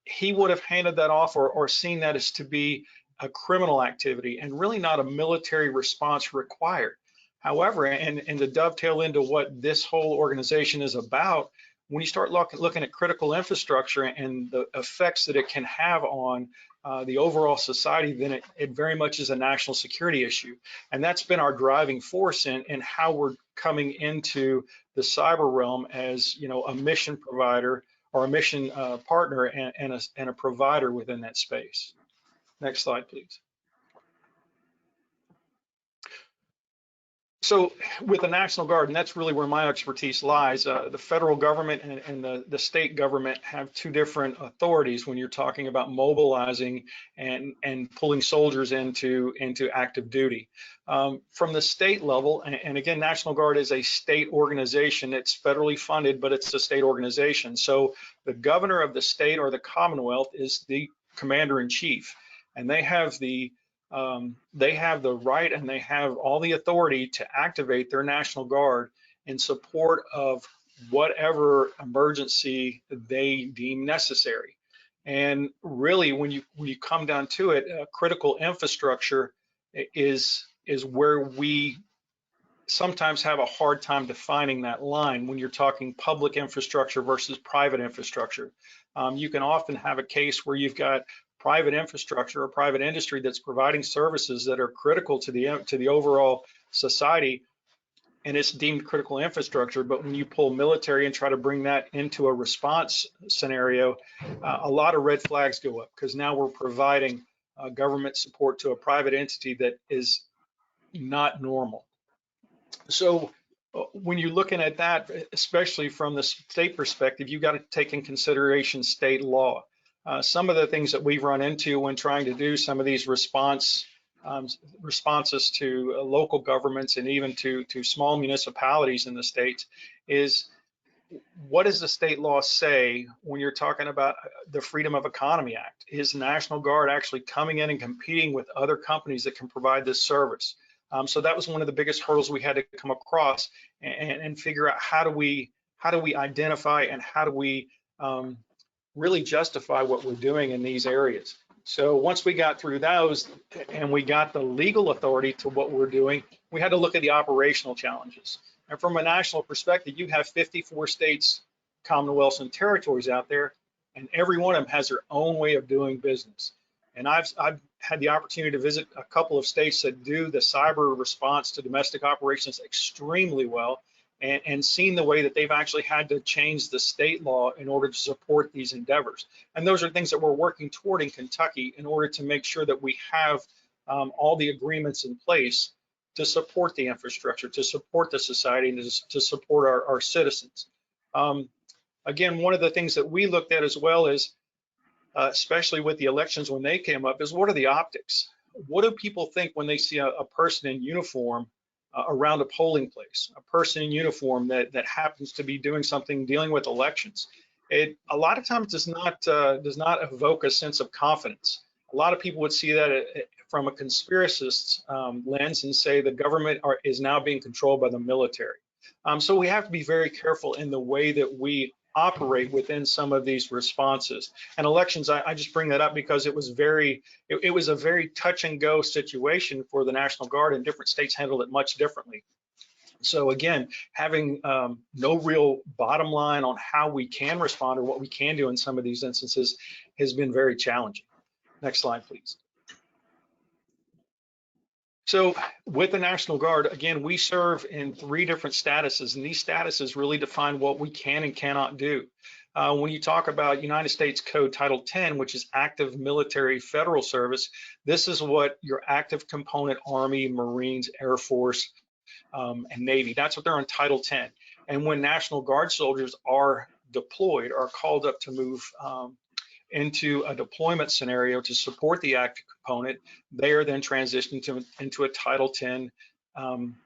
he would have handed that off or seen that as to be a criminal activity and really not a military response required. However, and to dovetail into what this whole organization is about, when you start looking at critical infrastructure and the effects that it can have on the overall society, then it very much is a national security issue. And that's been our driving force in how we're coming into the cyber realm as a mission provider or a mission partner and a provider within that space. Next slide, please. So with the National Guard, and that's really where my expertise lies, the federal government and the state government have two different authorities when you're talking about mobilizing and pulling soldiers into active duty. From the state level, and again, National Guard is a state organization. It's federally funded, but it's a state organization. So the governor of the state or the Commonwealth is the commander in chief, and they have the right and they have all the authority to activate their National Guard in support of whatever emergency they deem necessary. And really, when you come down to it, critical infrastructure is where we sometimes have a hard time defining that line when you're talking public infrastructure versus private infrastructure. You can often have a case where you've got private infrastructure or private industry that's providing services that are critical to the overall society, and it's deemed critical infrastructure. But when you pull military and try to bring that into a response scenario, a lot of red flags go up, because now we're providing government support to a private entity that is not normal. So when you're looking at that, especially from the state perspective, you've got to take in consideration state law. Some of the things that we've run into when trying to do some of these responses to local governments and even to small municipalities in the states is, what does the state law say when you're talking about the Freedom of Economy Act? Is the National Guard actually coming in and competing with other companies that can provide this service? So that was one of the biggest hurdles we had to come across and figure out how do we identify and how do we really justify what we're doing in these areas. So once we got through those and we got the legal authority to what we're doing, we had to look at the operational challenges. And from a national perspective, you have 54 states, commonwealths, and territories out there, and every one of them has their own way of doing business. And I've had the opportunity to visit a couple of states that do the cyber response to domestic operations extremely well, and seen the way that they've actually had to change the state law in order to support these endeavors. And those are things that we're working toward in Kentucky in order to make sure that we have all the agreements in place to support the infrastructure, to support the society, and to support our citizens. Again, one of the things that we looked at as well is, especially with the elections when they came up, is what are the optics? What do people think when they see a person in uniform around a polling place, a person in uniform that happens to be doing something dealing with elections? It a lot of times does not evoke a sense of confidence. A lot of people would see that from a conspiracist lens and say the government is now being controlled by the military. So we have to be very careful in the way that we operate within some of these responses. And elections, I just bring that up because it was a very touch and go situation for the National Guard, and different states handled it much differently. So again, having no real bottom line on how we can respond or what we can do in some of these instances has been very challenging. Next slide, please. So with the National Guard, again, we serve in 3 different statuses, and these statuses really define what we can and cannot do. When you talk about United States Code Title 10, which is active military federal service, this is what your active component Army, Marines, Air Force, and Navy, that's what they're on Title 10. And when National Guard soldiers are deployed, are called up to move into a deployment scenario to support the active component, they are then transitioned into a Title 10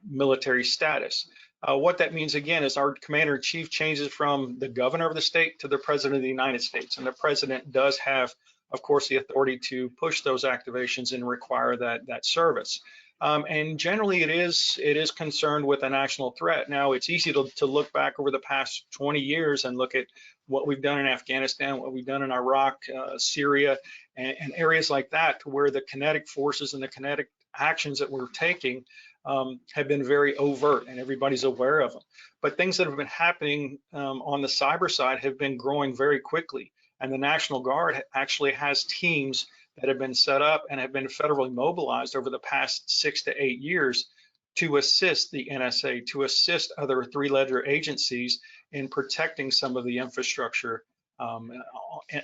military status. What that means, again, is our commander-in-chief changes from the governor of the state to the president of the United States. And the president does have, of course, the authority to push those activations and require that service. And generally it is concerned with a national threat. Now, it's easy to look back over the past 20 years and look at what we've done in Afghanistan, what we've done in Iraq, Syria, and areas like that, to where the kinetic forces and the kinetic actions that we're taking have been very overt, and everybody's aware of them. But things that have been happening on the cyber side have been growing very quickly. And the National Guard actually has teams that have been set up and have been federally mobilized over the past 6 to 8 years to assist the NSA, to assist other 3-letter agencies in protecting some of the infrastructure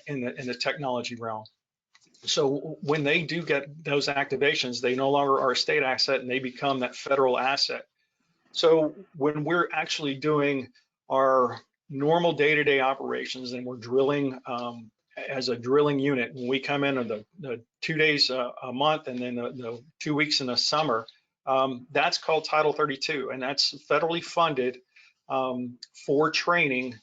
in the technology realm. So when they do get those activations, they no longer are a state asset and they become that federal asset. So when we're actually doing our normal day-to-day operations and we're drilling as a drilling unit, when we come in on the 2 days a month and then the 2 weeks in the summer, that's called Title 32, and that's federally funded for training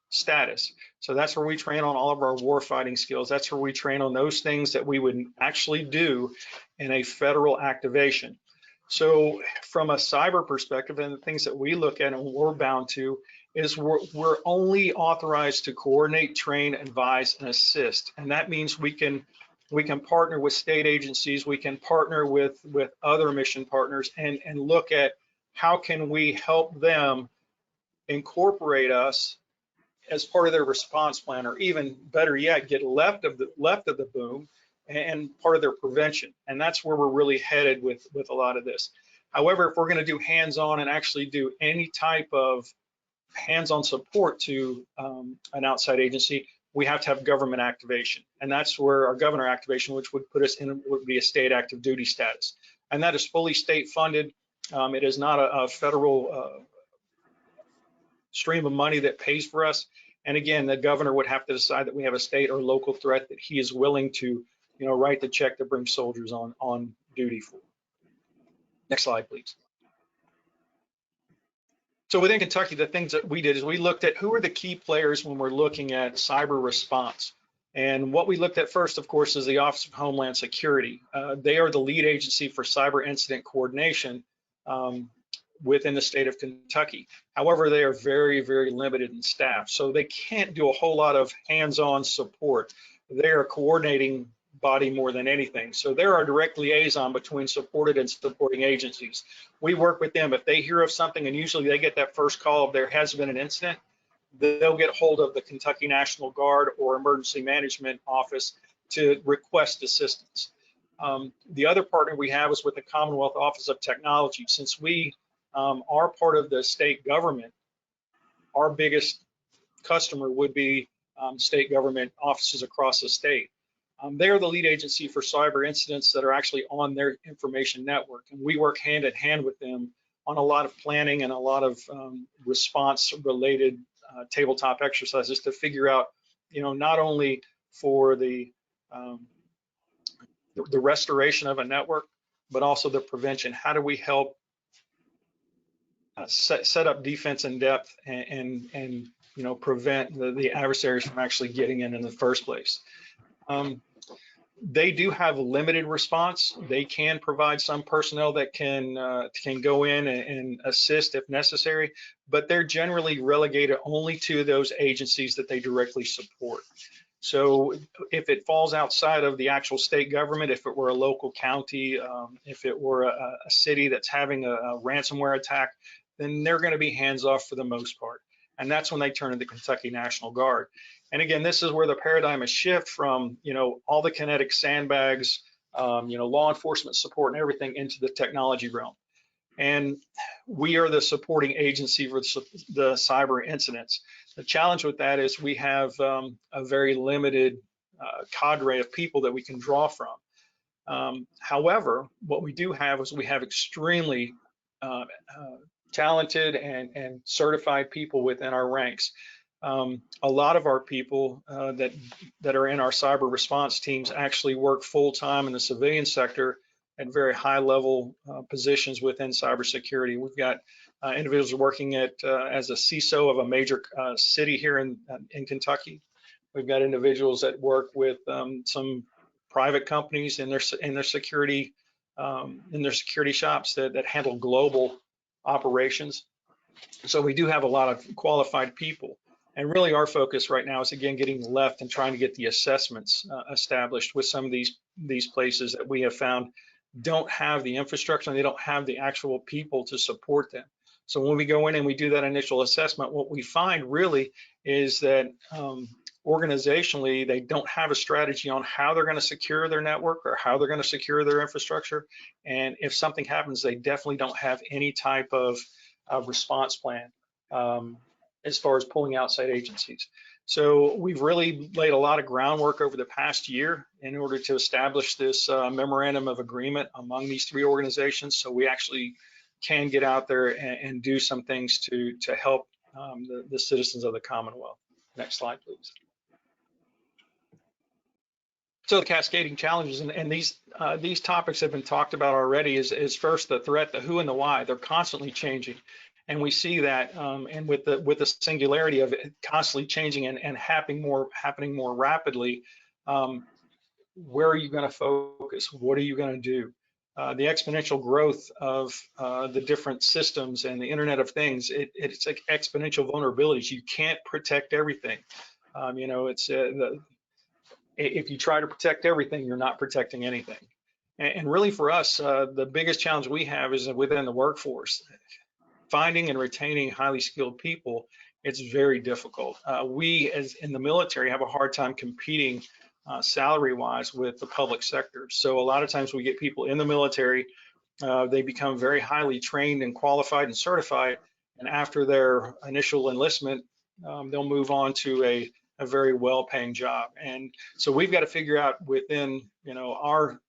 status. So that's where we train on all of our warfighting skills. That's where we train on those things that we would actually do in a federal activation. So from a cyber perspective, and the things that we look at and we're bound to is we're only authorized to coordinate, train, advise, and assist. And that means we can partner with state agencies, we can partner with other mission partners and look at how can we help them incorporate us as part of their response plan, or even better yet, get left of the boom and part of their prevention. And that's where we're really headed with a lot of this. However, if we're going to do hands-on and actually do any type of hands-on support to an outside agency, we have to have government activation. And that's where our governor activation, which would put us in, would be a state active duty status. And that is fully state funded. It is not a federal stream of money that pays for us. And again, the governor would have to decide that we have a state or local threat that he is willing to, write the check to bring soldiers on duty for. Next slide, please. So within Kentucky, the things that we did is we looked at who are the key players when we're looking at cyber response. And what we looked at first, of course, is the Office of Homeland Security. They are the lead agency for cyber incident coordination within the state of Kentucky. However, they are very, very limited in staff, so they can't do a whole lot of hands-on support. They are a coordinating body more than anything. So they're our direct liaison between supported and supporting agencies. We work with them. If they hear of something, and usually they get that first call if there has been an incident, they'll get hold of the Kentucky National Guard or Emergency Management Office to request assistance. The other partner we have is with the Commonwealth Office of Technology. Since we are part of the state government, our biggest customer would be state government offices across the state. They're the lead agency for cyber incidents that are actually on their information network, and we work hand in hand with them on a lot of planning and a lot of response-related tabletop exercises to figure out, not only for the restoration of a network, but also the prevention. How do we help set up defense in depth and prevent the adversaries from actually getting in the first place? They do have a limited response. They can provide some personnel that can go in and assist if necessary, but they're generally relegated only to those agencies that they directly support. So if it falls outside of the actual state government, if it were a local county, if it were a city that's having a ransomware attack, then they're going to be hands off for the most part. And that's when they turn to the Kentucky National Guard. And again, this is where the paradigm is shift from, all the kinetic sandbags, law enforcement support and everything into the technology realm. And we are the supporting agency for the cyber incidents. The challenge with that is we have a very limited cadre of people that we can draw from. However, what we do have is we have extremely talented and certified people within our ranks. A lot of our people that are in our cyber response teams actually work full-time in the civilian sector at very high-level positions within cybersecurity. We've got individuals working as a CISO of a major city here in Kentucky. We've got individuals that work with some private companies in their security shops that handle global operations. So we do have a lot of qualified people. And really our focus right now is, again, getting left and trying to get the assessments established with some of these places that we have found don't have the infrastructure and they don't have the actual people to support them. So when we go in and we do that initial assessment, what we find really is that organizationally, they don't have a strategy on how they're going to secure their network or how they're going to secure their infrastructure. And if something happens, they definitely don't have any type of response plan as far as pulling outside agencies. So we've really laid a lot of groundwork over the past year in order to establish this memorandum of agreement among these three organizations. So we actually can get out there and do some things to help the citizens of the Commonwealth. Next slide, please. So the cascading challenges, and these topics have been talked about already. Is first the threat, the who and the why. They're constantly changing, and we see that, and with the singularity of it constantly changing and happening more rapidly. Where are you going to focus? What are you going to do? The exponential growth of the different systems and the Internet of Things, it's like exponential vulnerabilities. You can't protect everything. You know, if you try to protect everything, you're not protecting anything. And really for us, the biggest challenge we have is within the workforce. Finding and retaining highly skilled people, it's very difficult. We, as in the military, have a hard time competing salary-wise with the public sector. So a lot of times we get people in the military, they become very highly trained and qualified and certified, and after their initial enlistment, they'll move on to a very well-paying job. And so we've got to figure out within, you know, our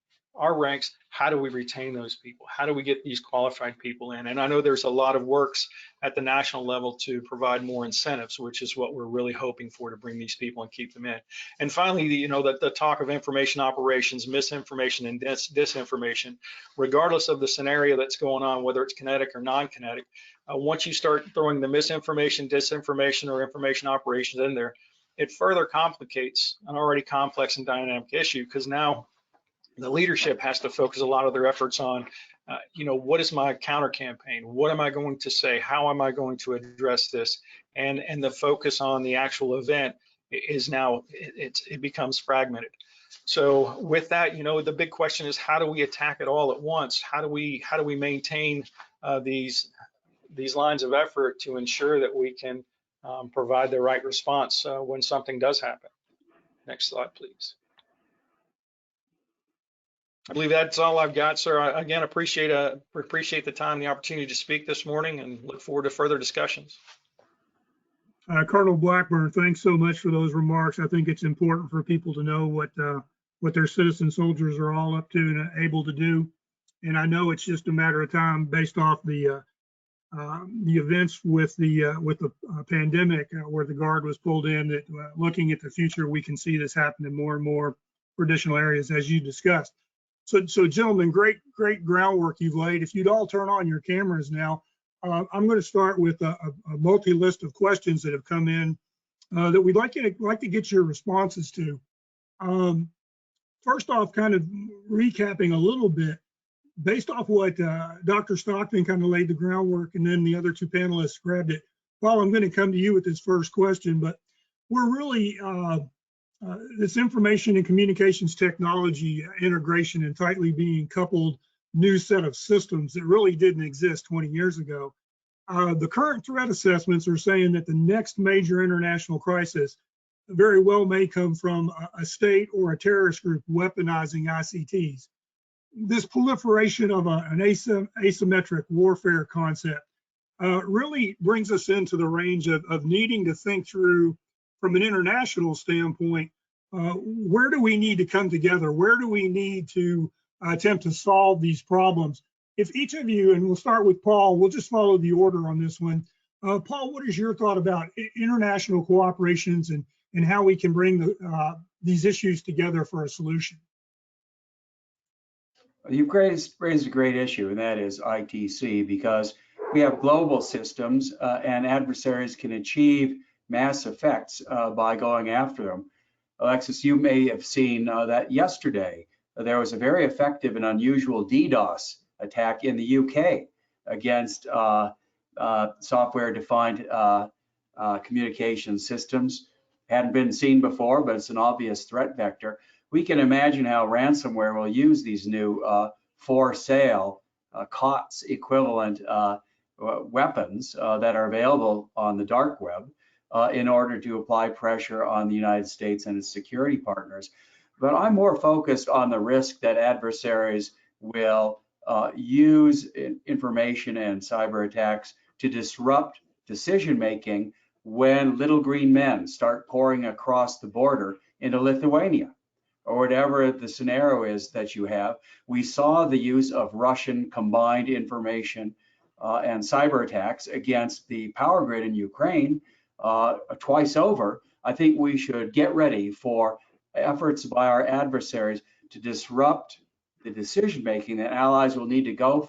ranks, how do we retain those people? How do we get these qualified people in? And I know there's a lot of works at the national level to provide more incentives, which is what we're really hoping for, to bring these people and keep them in. And finally, you know, the talk of information operations, misinformation and disinformation, regardless of the scenario that's going on, whether it's kinetic or non-kinetic, once you start throwing the misinformation, disinformation, or information operations in there, it further complicates an already complex and dynamic issue, because now the leadership has to focus a lot of their efforts on, you know, what is my counter campaign? What am I going to say? How am I going to address this? And the focus on the actual event is now, it becomes fragmented. So with that, you know, the big question is, how do we attack it all at once? How do we maintain these lines of effort to ensure that we can provide the right response when something does happen? Next slide, please. I believe that's all I've got, sir. I, again, appreciate the time, the opportunity to speak this morning, and look forward to further discussions. Colonel Blackburn, thanks so much for those remarks. I think it's important for people to know what their citizen soldiers are all up to and able to do. And I know it's just a matter of time, based off the events with the pandemic, where the Guard was pulled in, that looking at the future, we can see this happening more and more for additional areas, as you discussed. So gentlemen, great groundwork you've laid. If you'd all turn on your cameras now, I'm going to start with a multi-list of questions that have come in that we'd like to get your responses to. First off, kind of recapping a little bit, based off what Dr. Stockton kind of laid the groundwork, and then the other two panelists grabbed it. Paul, I'm going to come to you with this first question, but we're really this information and communications technology integration and tightly being coupled new set of systems that really didn't exist 20 years ago. The current threat assessments are saying that the next major international crisis very well may come from a state or a terrorist group weaponizing ICTs. This proliferation of an asymmetric warfare concept really brings us into the range of needing to think through, from an international standpoint, where do we need to come together? Where do we need to attempt to solve these problems? If each of you, and we'll start with Paul, we'll just follow the order on this one. Paul, what is your thought about international cooperations and how we can bring these issues together for a solution? You've raised a great issue, and that is ITC, because we have global systems and adversaries can achieve mass effects by going after them. Alexis, you may have seen that yesterday there was a very effective and unusual DDoS attack in the UK against software-defined communication systems. Hadn't been seen before, but it's an obvious threat vector. We can imagine how ransomware will use these new for-sale COTS equivalent weapons that are available on the dark web in order to apply pressure on the United States and its security partners. But I'm more focused on the risk that adversaries will use information and cyber attacks to disrupt decision-making when little green men start pouring across the border into Lithuania, or whatever the scenario is that you have. We saw the use of Russian combined information and cyber attacks against the power grid in Ukraine twice over, I think we should get ready for efforts by our adversaries to disrupt the decision making that allies will need to go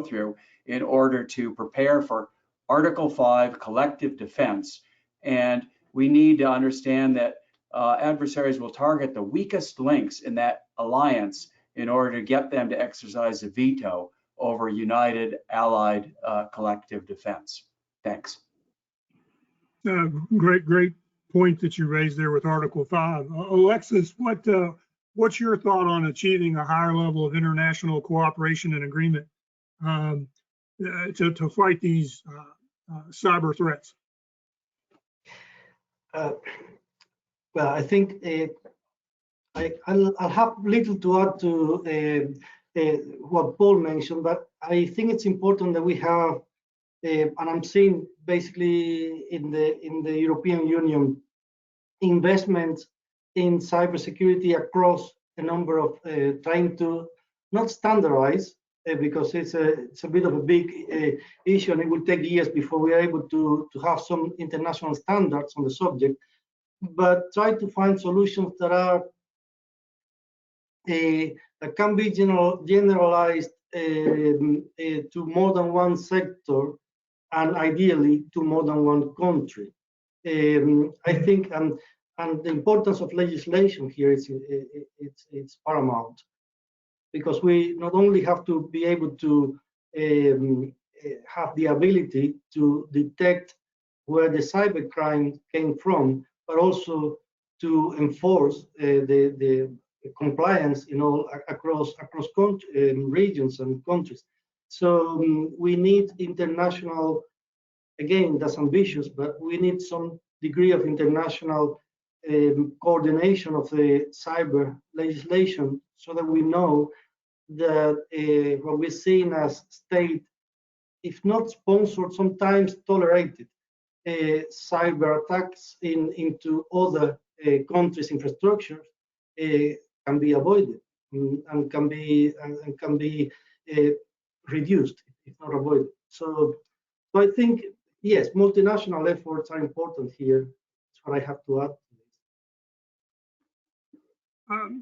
through in order to prepare for Article 5 collective defense. And we need to understand that adversaries will target the weakest links in that alliance in order to get them to exercise a veto over united allied collective defense. Thanks. Great point that you raised there with Article 5. Alexis, what's your thought on achieving a higher level of international cooperation and agreement to fight these cyber threats? Well, I think I'll have little to add to what Paul mentioned, but I think it's important that we have, and I'm seeing basically in the European Union, investments in cybersecurity across a number of trying to not standardize because it's a bit of a big issue, and it will take years before we are able to have some international standards on the subject, but try to find solutions that are that can be generalized to more than one sector, and ideally to more than one country. I think, and the importance of legislation here is it's paramount, because we not only have to be able to have the ability to detect where the cybercrime came from, but also to enforce the compliance, across regions and countries. So we need international. Again, that's ambitious, but we need some degree of international coordination of the cyber legislation, so that we know that what we're seeing as state, if not sponsored, sometimes tolerated cyber attacks into other countries' infrastructure can be avoided and can be reduced, if not avoided. So I think, yes, multinational efforts are important here. That's what I have to add.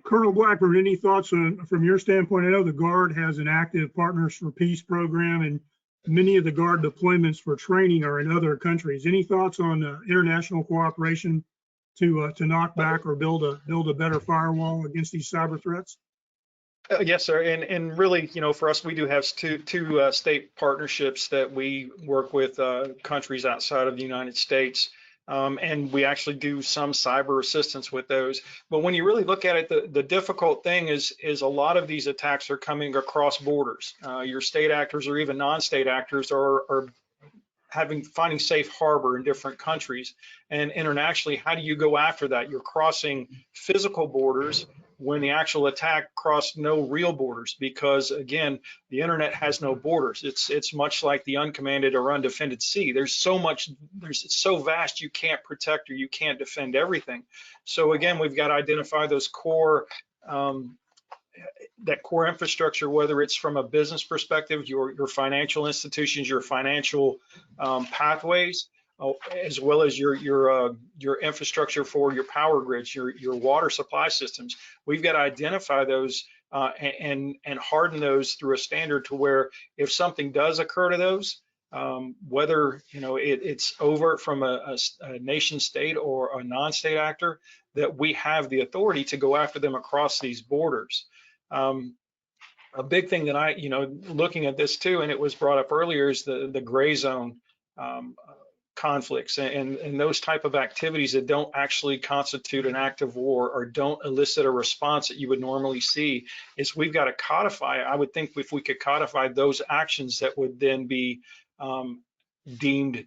Colonel Blackburn, any thoughts from your standpoint? I know the Guard has an active Partners for Peace program, and many of the Guard deployments for training are in other countries. Any thoughts on international cooperation to knock back or build a better firewall against these cyber threats? Yes, sir. And really, for us, we do have two state partnerships that we work with countries outside of the United States. And we actually do some cyber assistance with those. But when you really look at it, the difficult thing is a lot of these attacks are coming across borders. Your state actors or even non-state actors are finding safe harbor in different countries. And internationally, how do you go after that? You're crossing physical borders when the actual attack crossed no real borders, because again, the internet has no borders. It's much like the uncommanded or undefended sea. There's so much, it's so vast, you can't protect or you can't defend everything. So again, we've got to identify those core, that core infrastructure, whether it's from a business perspective, your financial institutions, your financial pathways, as well as your infrastructure for your power grids, your water supply systems. We've got to identify those and harden those through a standard to where if something does occur to those, whether it's overt from a nation state or a non-state actor, that we have the authority to go after them across these borders. A big thing that looking at this too, and it was brought up earlier, is the gray zone conflicts and those type of activities that don't actually constitute an active war or don't elicit a response that you would normally see. Is we've got to codify. I would think if we could codify those actions that would then be deemed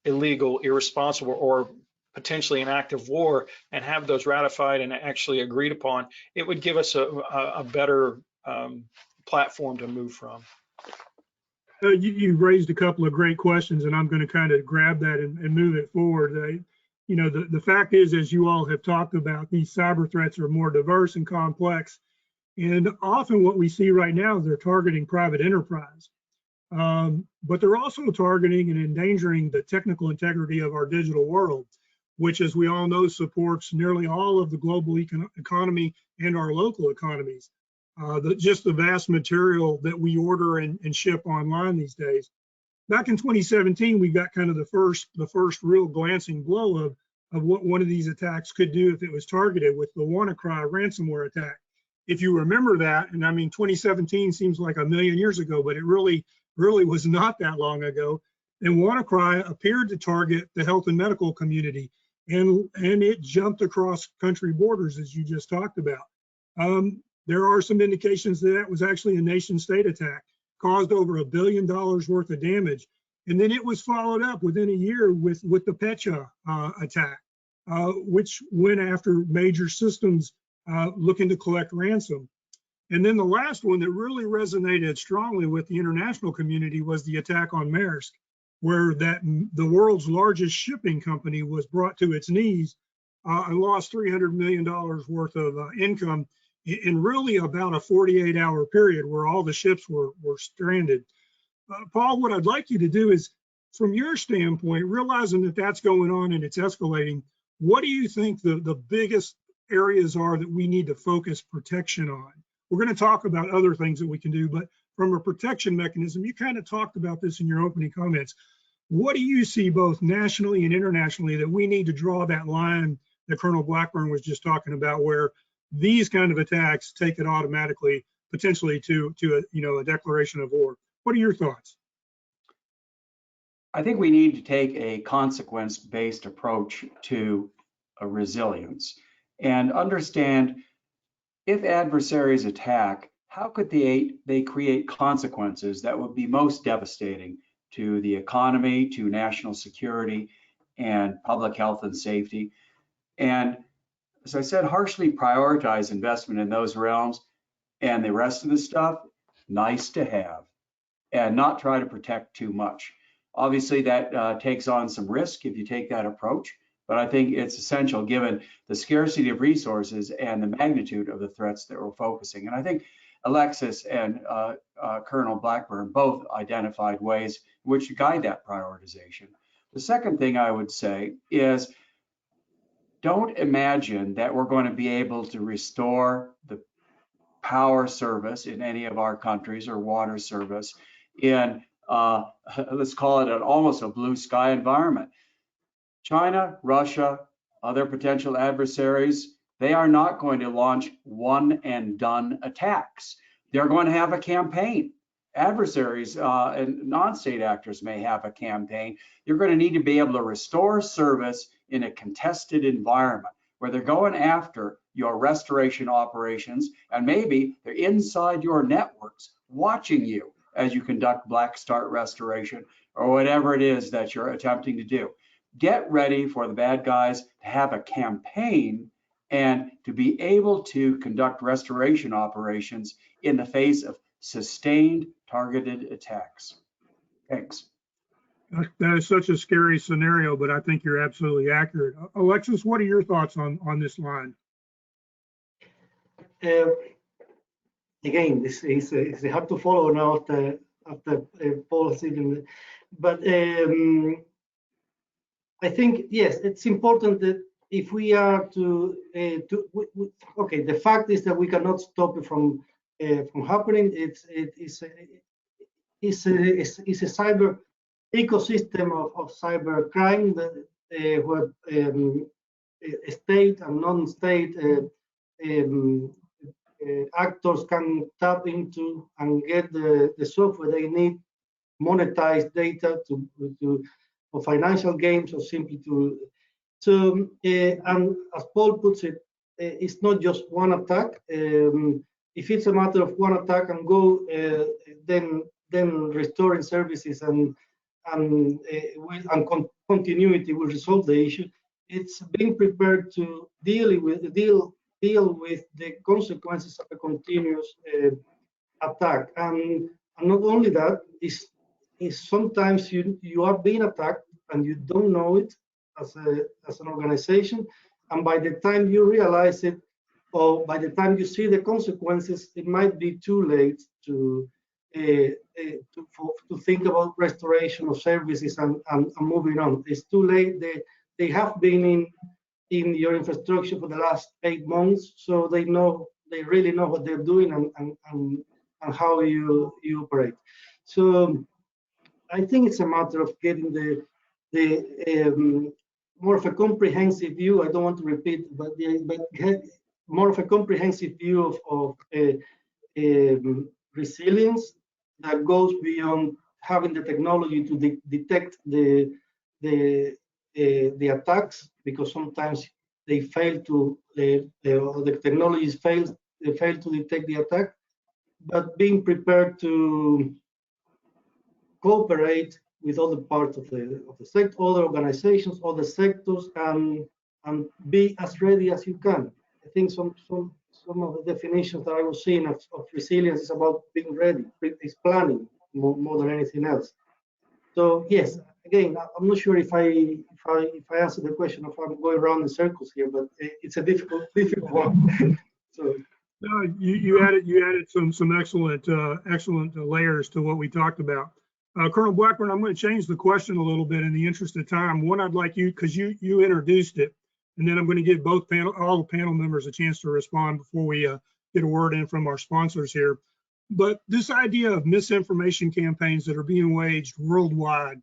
illegal, irresponsible, or potentially an active war, and have those ratified and actually agreed upon, it would give us a better platform to move from. You raised a couple of great questions, and I'm going to kind of grab that and move it forward. The fact is, as you all have talked about, these cyber threats are more diverse and complex, and often what we see right now is they're targeting private enterprise. But they're also targeting and endangering the technical integrity of our digital world, which, as we all know, supports nearly all of the global economy and our local economies. Just the vast material that we order and ship online these days. Back in 2017, we got kind of the first real glancing blow of what one of these attacks could do if it was targeted with the WannaCry ransomware attack. If you remember that, and I mean, 2017 seems like a million years ago, but it really was not that long ago. And WannaCry appeared to target the health and medical community, and it jumped across country borders, as you just talked about. There are some indications that that was actually a nation state attack, caused over $1 billion worth of damage. And then it was followed up within a year with the Pecha attack, which went after major systems looking to collect ransom. And then the last one that really resonated strongly with the international community was the attack on Maersk, where the world's largest shipping company was brought to its knees and lost $300 million worth of income in really about a 48-hour period where all the ships were stranded. Paul, what I'd like you to do is, from your standpoint, realizing that that's going on and it's escalating, what do you think the biggest areas are that we need to focus protection on? We're going to talk about other things that we can do, but from a protection mechanism, you kind of talked about this in your opening comments. What do you see both nationally and internationally that we need to draw that line that Colonel Blackburn was just talking about, where these kind of attacks take it automatically, potentially to a declaration of war? What are your thoughts? I think we need to take a consequence-based approach to resilience and understand if adversaries attack, how could they create consequences that would be most devastating to the economy, to national security, and public health and safety. And as I said, harshly prioritize investment in those realms, and the rest of the stuff, nice to have, and not try to protect too much. Obviously, that takes on some risk if you take that approach, but I think it's essential given the scarcity of resources and the magnitude of the threats that we're focusing. And I think Alexis and Colonel Blackburn both identified ways in which to guide that prioritization. The second thing I would say is, don't imagine that we're going to be able to restore the power service in any of our countries or water service in, let's call it almost a blue sky environment. China, Russia, other potential adversaries, they are not going to launch one and done attacks. They're going to have a campaign. Adversaries and non-state actors may have a campaign. You're going to need to be able to restore service in a contested environment where they're going after your restoration operations, and maybe they're inside your networks watching you as you conduct black start restoration or whatever it is that you're attempting to do. Get ready for the bad guys to have a campaign and to be able to conduct restoration operations in the face of sustained targeted attacks. Thanks. That is such a scary scenario, but I think you're absolutely accurate. Alexis, what are your thoughts on this line? Again, this is hard to follow now after Paul speaking, but I think yes, it's important that if we are okay, the fact is that we cannot stop it from happening. It's a cyber ecosystem of cyber crime that where state and non-state actors can tap into and get the software they need, monetize data for financial gains or simply and as Paul puts it, it's not just one attack. If it's a matter of one attack and go, then restoring services and continuity will resolve the issue. It's being prepared to deal with the consequences of a continuous attack, and not only that, is sometimes you are being attacked and you don't know it as an organization, and by the time you realize it, or by the time you see the consequences, it might be too late to to think about restoration of services and moving on. It's too late. They have been in your infrastructure for the last 8 months, so they really know what they're doing and how you operate. So I think it's a matter of getting the more of a comprehensive view. I don't want to repeat, but more of a comprehensive view of resilience that goes beyond having the technology to detect the attacks, because sometimes they fail to the technologies fail to detect the attack, but being prepared to cooperate with other parts of the sector, other organizations, other sectors, and be as ready as you can. I think some of the definitions that I was seeing of resilience is about being ready. It's planning more than anything else. So yes, again, I'm not sure if I answered the question, if I'm going around in circles here, but it's a difficult one. So. You added some excellent layers to what we talked about. Colonel Blackburn, I'm going to change the question a little bit in the interest of time. One, I'd like you, because you introduced it, and then I'm going to give all the panel members a chance to respond before we get a word in from our sponsors here. But this idea of misinformation campaigns that are being waged worldwide,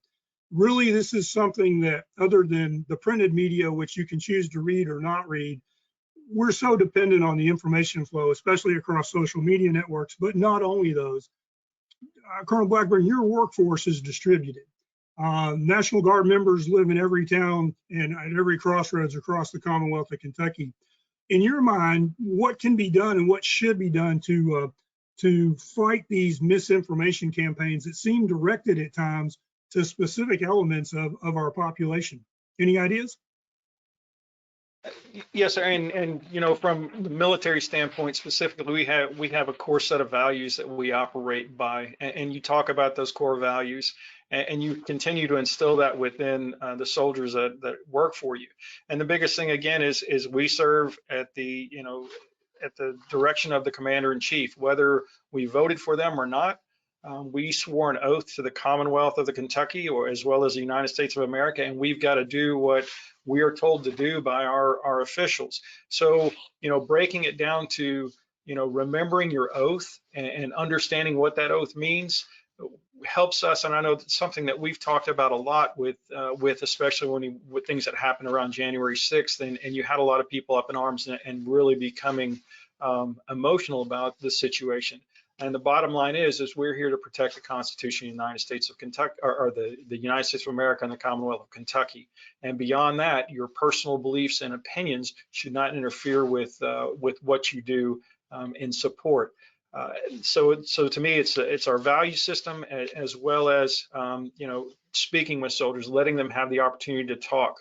really, this is something that, other than the printed media, which you can choose to read or not read, we're so dependent on the information flow, especially across social media networks, but not only those. Colonel Blackburn, your workforce is distributed. National Guard members live in every town and at every crossroads across the Commonwealth of Kentucky. In your mind, what can be done and what should be done to fight these misinformation campaigns that seem directed at times to specific elements of our population? Any ideas? Yes, sir. And you know, from the military standpoint specifically, we have a core set of values that we operate by, and you talk about those core values, and you continue to instill that within the soldiers that work for you. And the biggest thing again is we serve at the direction of the commander in chief, whether we voted for them or not. We swore an oath to the Commonwealth of the Kentucky, or as well as the United States of America, and we've got to do what we are told to do by our officials. So, you know, breaking it down to, you know, remembering your oath and understanding what that oath means helps us. And I know that's something that we've talked about a lot with especially with things that happened around January 6th, and you had a lot of people up in arms and really becoming emotional about the situation. And the bottom line is we're here to protect the Constitution of the United States of Kentucky, or the United States of America and the Commonwealth of Kentucky. And beyond that, your personal beliefs and opinions should not interfere with what you do in support. So to me, it's our value system, as well as you know, speaking with soldiers, letting them have the opportunity to talk.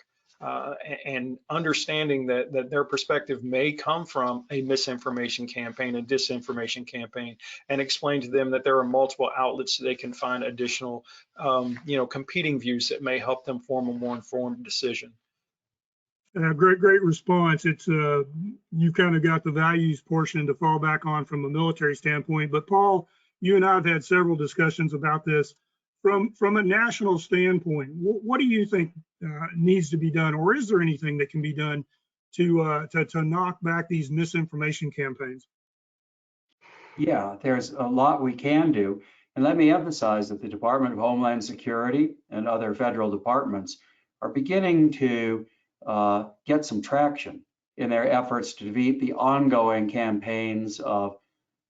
And understanding that their perspective may come from a misinformation campaign, a disinformation campaign, and explain to them that there are multiple outlets so they can find additional, you know, competing views that may help them form a more informed decision. Great response. It's you kind of got the values portion to fall back on from a military standpoint. But Paul, you and I have had several discussions about this. From a national standpoint, what do you think needs to be done, or is there anything that can be done to knock back these misinformation campaigns? Yeah, there's a lot we can do. And let me emphasize that the Department of Homeland Security and other federal departments are beginning to get some traction in their efforts to defeat the ongoing campaigns of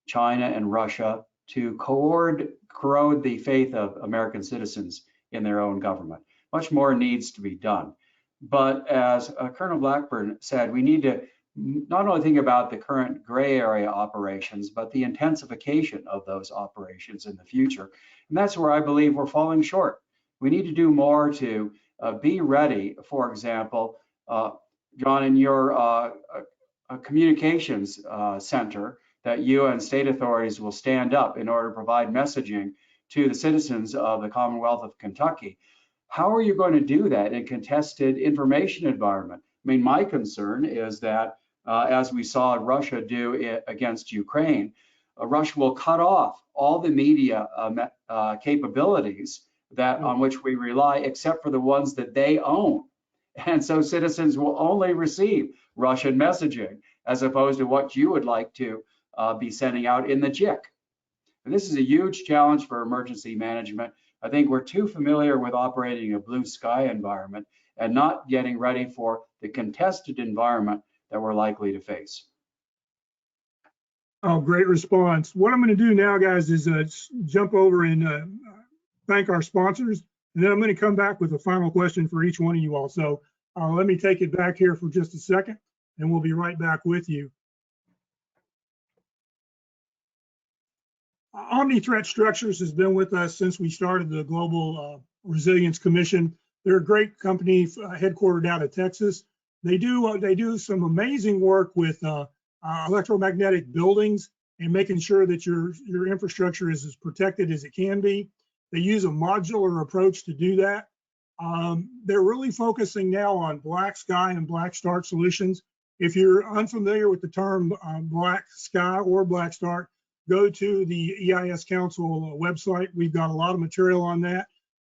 China and Russia to corrode the faith of American citizens in their own government. Much more needs to be done. But as Colonel Blackburn said, we need to not only think about the current gray area operations, but the intensification of those operations in the future. And that's where I believe we're falling short. We need to do more to be ready. For example, John, in your communications center that you and state authorities will stand up in order to provide messaging to the citizens of the Commonwealth of Kentucky. How are you going to do that in a contested information environment? I mean, my concern is that, as we saw Russia do against Ukraine, Russia will cut off all the media capabilities that on which we rely, except for the ones that they own. And so citizens will only receive Russian messaging as opposed to what you would like to be sending out in the JIC. And this is a huge challenge for emergency management. I think we're too familiar with operating a blue sky environment and not getting ready for the contested environment that we're likely to face. Oh, great response. What I'm going to do now, guys, is jump over and thank our sponsors, and then I'm going to come back with a final question for each one of you all. So let me take it back here for just a second, and we'll be right back with you. Omni Threat Structures has been with us since we started the Global Resilience Commission. They're a great company headquartered out of Texas. They do some amazing work with electromagnetic buildings and making sure that your infrastructure is as protected as it can be. They use a modular approach to do that. They're really focusing now on black sky and black start solutions. If you're unfamiliar with the term black sky or black start, go to the EIS Council website. We've got a lot of material on that.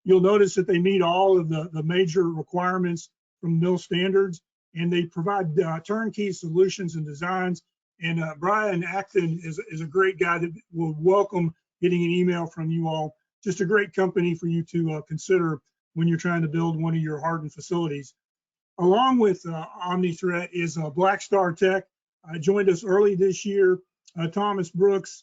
You'll notice that they meet all of the major requirements from MIL standards, and they provide turnkey solutions and designs. And Brian Acton is a great guy that will welcome getting an email from you all. Just a great company for you to consider when you're trying to build one of your hardened facilities. Along with Omni Threat is Black Star Tech. Joined us early this year. Thomas Brooks.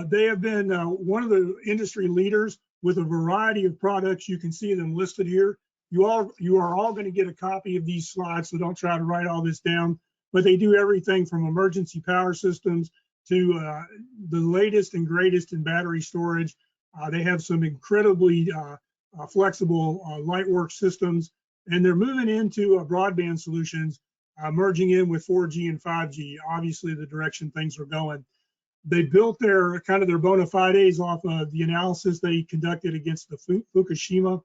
They have been one of the industry leaders with a variety of products. You can see them listed here. You are all going to get a copy of these slides, so don't try to write all this down. But they do everything from emergency power systems to the latest and greatest in battery storage. They have some incredibly flexible Lightwork systems, and they're moving into broadband solutions, merging in with 4G and 5G, obviously the direction things are going. They built their bona fides off of the analysis they conducted against the Fukushima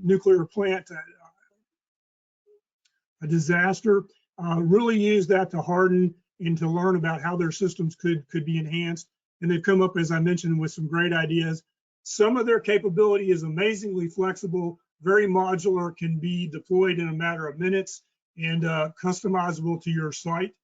nuclear plant a disaster. Really used that to harden and to learn about how their systems could be enhanced. And they've come up, as I mentioned, with some great ideas. Some of their capability is amazingly flexible, very modular, can be deployed in a matter of minutes, and customizable to your site.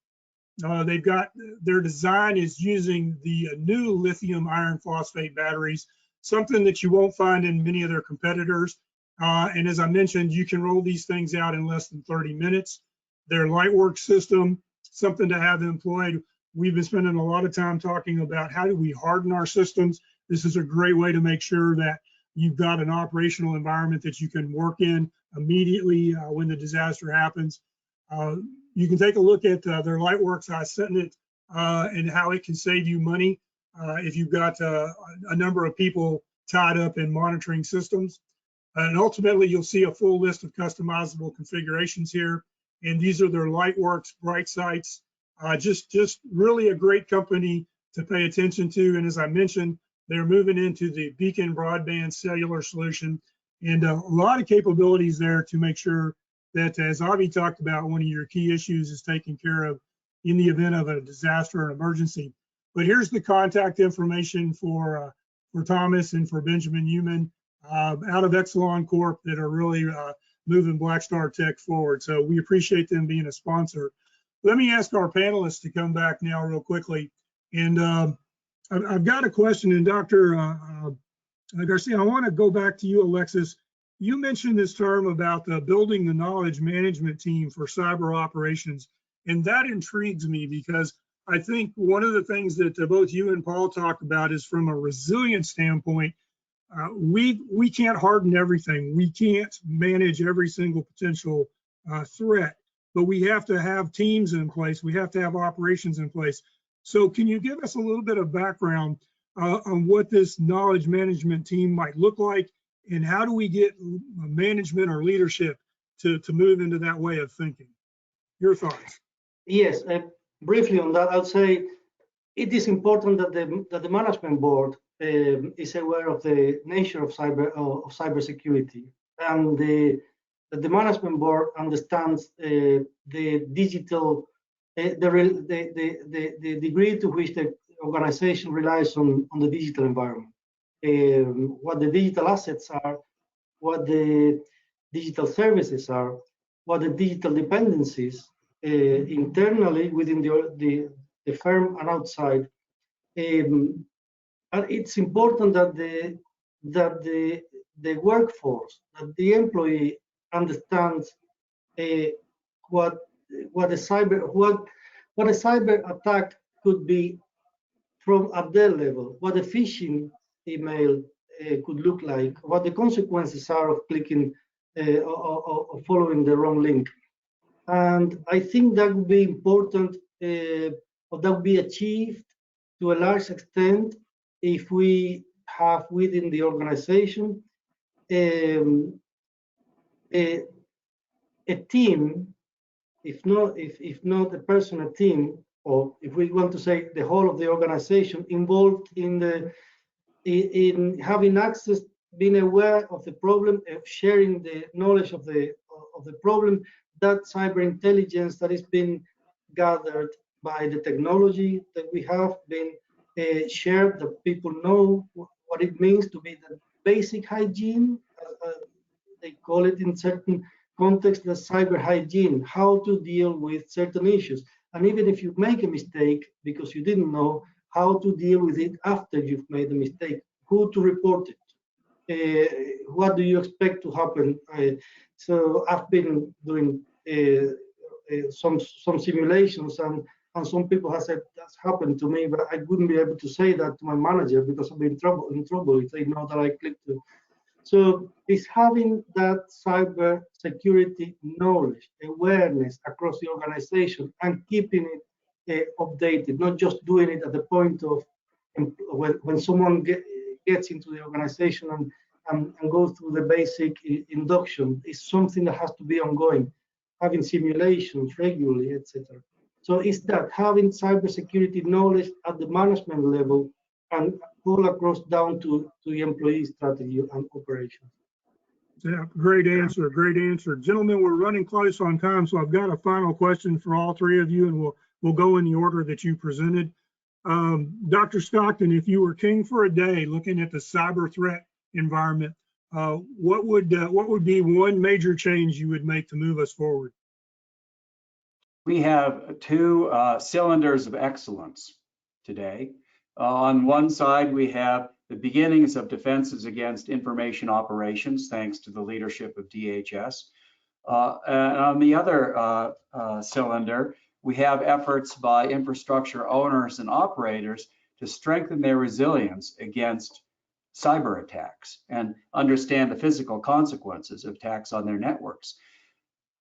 They've got their design is using the new lithium iron phosphate batteries, something that you won't find in many of their competitors. And as I mentioned, you can roll these things out in less than 30 minutes. Their Lightwork system, something to have employed. We've been spending a lot of time talking about how do we harden our systems. This is a great way to make sure that you've got an operational environment that you can work in immediately when the disaster happens. You can take a look at their Lightworks. I sent it and how it can save you money if you've got a number of people tied up in monitoring systems. And ultimately, you'll see a full list of customizable configurations here. And these are their Lightworks bright sites. Just really a great company to pay attention to. And as I mentioned, they're moving into the Beacon broadband cellular solution, and a lot of capabilities there to make sure that, as Avi talked about, one of your key issues is taken care of in the event of a disaster or emergency. But here's the contact information for Thomas and for Benjamin Human out of Exelon Corp that are really moving Black Star Tech forward. So we appreciate them being a sponsor. Let me ask our panelists to come back now real quickly. And I've got a question, and Dr. Garcia, I want to go back to you, Alexis. You mentioned this term about building the knowledge management team for cyber operations, and that intrigues me because I think one of the things that both you and Paul talk about is from a resilience standpoint, we can't harden everything. We can't manage every single potential threat, but we have to have teams in place. We have to have operations in place. So can you give us a little bit of background on what this knowledge management team might look like, and how do we get management or leadership to move into that way of thinking? Your thoughts? Yes, briefly on that, I'll say it is important that the management board is aware of the nature of cybersecurity, and that the management board understands the digital, the degree to which the organization relies on the digital environment. What the digital assets are, what the digital services are, what the digital dependencies internally within the firm and outside. And it's important that the workforce, that the employee understands what a cyber attack could be from at their level, what a phishing email could look like, what the consequences are of clicking or following the wrong link. And I think that would be important, or that would be achieved to a large extent if we have within the organization a team, if not a person, a team, or if we want to say the whole of the organization involved in having access, being aware of the problem, of sharing the knowledge of the problem, that cyber intelligence that is being gathered by the technology that we have been shared, that people know what it means to be the basic hygiene, they call it in certain contexts, the cyber hygiene, how to deal with certain issues. And even if you make a mistake because you didn't know, how to deal with it after you've made a mistake, who to report it, what do you expect to happen. So I've been doing some simulations, and some people have said that's happened to me, but I wouldn't be able to say that to my manager because I'll be in trouble if they know that I clicked it. So it's having that cyber security knowledge, awareness across the organization, and keeping it updated, not just doing it at the point of when someone gets into the organization and goes through the basic induction. It's something that has to be ongoing, having simulations regularly, etc. So it's that having cybersecurity knowledge at the management level and all across down to the employee strategy and operations. Yeah, great answer, great answer. Gentlemen, we're running close on time, so I've got a final question for all three of you, and we'll go in the order that you presented. Dr. Stockton, if you were king for a day looking at the cyber threat environment, what would be one major change you would make to move us forward? We have two cylinders of excellence today. On one side, we have the beginnings of defenses against information operations, thanks to the leadership of DHS. And on the other cylinder, we have efforts by infrastructure owners and operators to strengthen their resilience against cyber attacks and understand the physical consequences of attacks on their networks.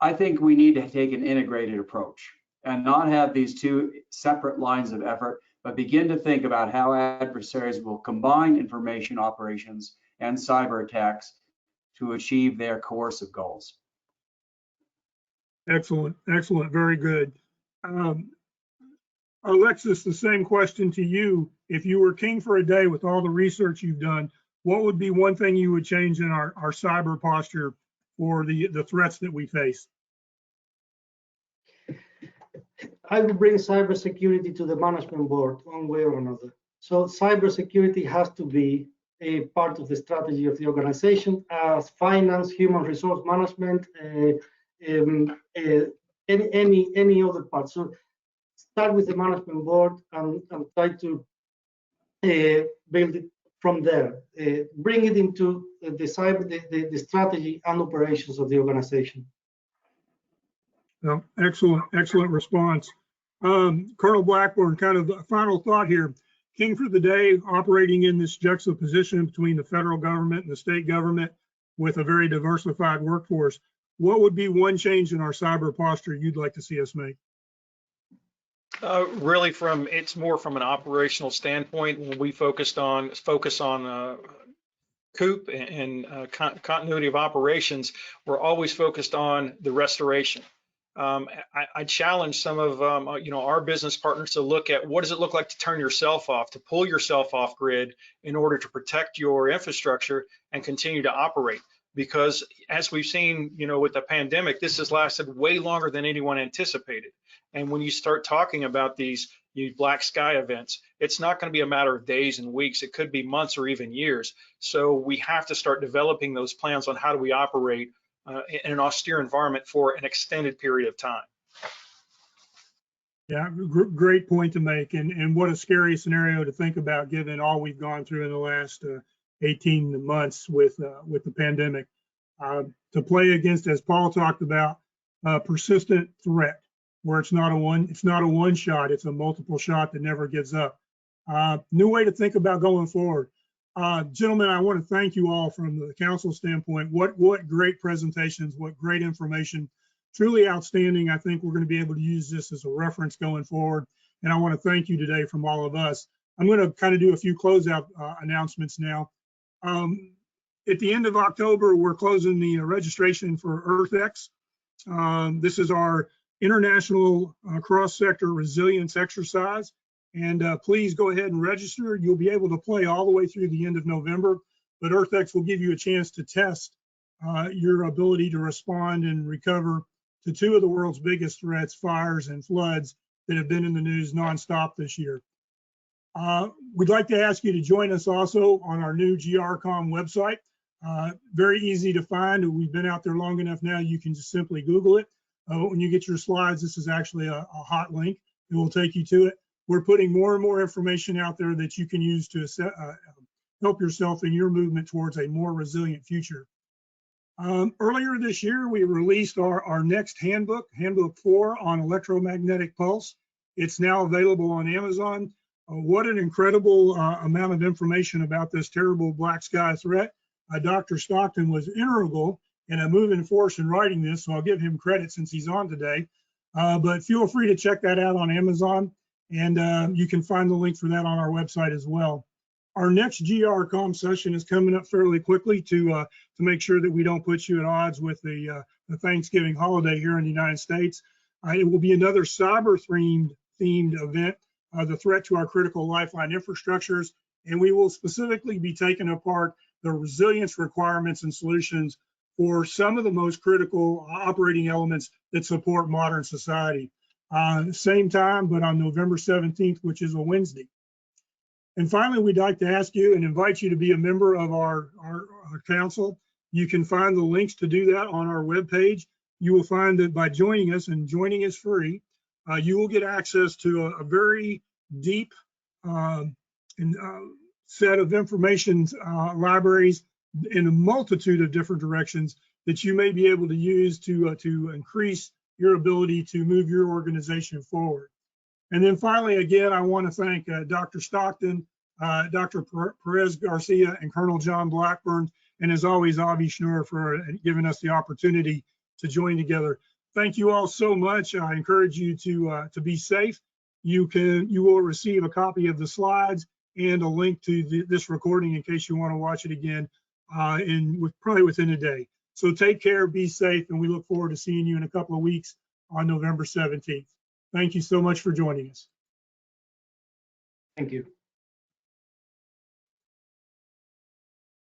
I think we need to take an integrated approach and not have these two separate lines of effort, but begin to think about how adversaries will combine information operations and cyber attacks to achieve their coercive goals. Excellent, excellent, very good. Alexis, the same question to you. If you were king for a day with all the research you've done, what would be one thing you would change in our cyber posture for the threats that we face? I would bring cybersecurity to the management board one way or another. So cybersecurity has to be a part of the strategy of the organization as finance, human resource management, any other part. So start with the management board and try to build it from there. Bring it into the strategy and operations of the organization. Well, excellent, excellent response. Colonel Blackburn, kind of a final thought here. King for the day, operating in this juxtaposition between the federal government and the state government with a very diversified workforce. What would be one change in our cyber posture you'd like to see us make? Really, it's more from an operational standpoint. When we focus on COOP and continuity of operations, we're always focused on the restoration. I challenge some of our business partners to look at what does it look like to turn yourself off, to pull yourself off grid in order to protect your infrastructure and continue to operate. because as we've seen, with the pandemic, this has lasted way longer than anyone anticipated. And when you start talking about these black sky events, it's not going to be a matter of days and weeks. It could be months or even years. So we have to start developing those plans on how do we operate in an austere environment for an extended period of time. Yeah, great point to make, and what a scary scenario to think about given all we've gone through in the last 18 months with the pandemic. To play against, as Paul talked about, a persistent threat where it's not a one shot, it's a multiple shot that never gives up. New way to think about going forward. Gentlemen, I want to thank you all from the council standpoint. What great presentations, what great information. Truly outstanding. I think we're going to be able to use this as a reference going forward. And I want to thank you today from all of us. I'm going to kind of do a few closeout announcements now. At the end of October, we're closing the registration for EarthX. This is our international cross-sector resilience exercise. And please go ahead and register. You'll be able to play all the way through the end of November, but EarthX will give you a chance to test your ability to respond and recover to two of the world's biggest threats, fires and floods, that have been in the news nonstop this year. We'd like to ask you to join us also on our new GRCOM website. Very easy to find. We've been out there long enough now, you can just simply Google it. When you get your slides, this is actually a hot link. It will take you to it. We're putting more and more information out there that you can use to help yourself in your movement towards a more resilient future. Earlier this year, we released our next handbook 4 on electromagnetic pulse. It's now available on Amazon. What an incredible amount of information about this terrible black sky threat. Dr. Stockton was integral in a moving force in writing this, so I'll give him credit since he's on today. But feel free to check that out on Amazon, and you can find the link for that on our website as well. Our next GRCOM session is coming up fairly quickly to make sure that we don't put you at odds with the Thanksgiving holiday here in the United States. It will be another cyber-themed event, the threat to our critical lifeline infrastructures, and we will specifically be taking apart the resilience requirements and solutions for some of the most critical operating elements that support modern society. Same time, but on November 17th, which is a Wednesday. And finally, we'd like to ask you and invite you to be a member of our council. You can find the links to do that on our webpage. You will find that by joining us, and joining is free, you will get access to a very deep set of information libraries in a multitude of different directions that you may be able to use to increase your ability to move your organization forward. And then finally, again, I want to thank Dr. Stockton, Dr. Perez Garcia, and Colonel John Blackburn, and as always, Avi Schnur, for giving us the opportunity to join together. Thank you all so much. I encourage you to be safe. You will receive a copy of the slides and a link to this recording in case you want to watch it again probably within a day. So take care, be safe, and we look forward to seeing you in a couple of weeks on November 17th. Thank you so much for joining us. Thank you.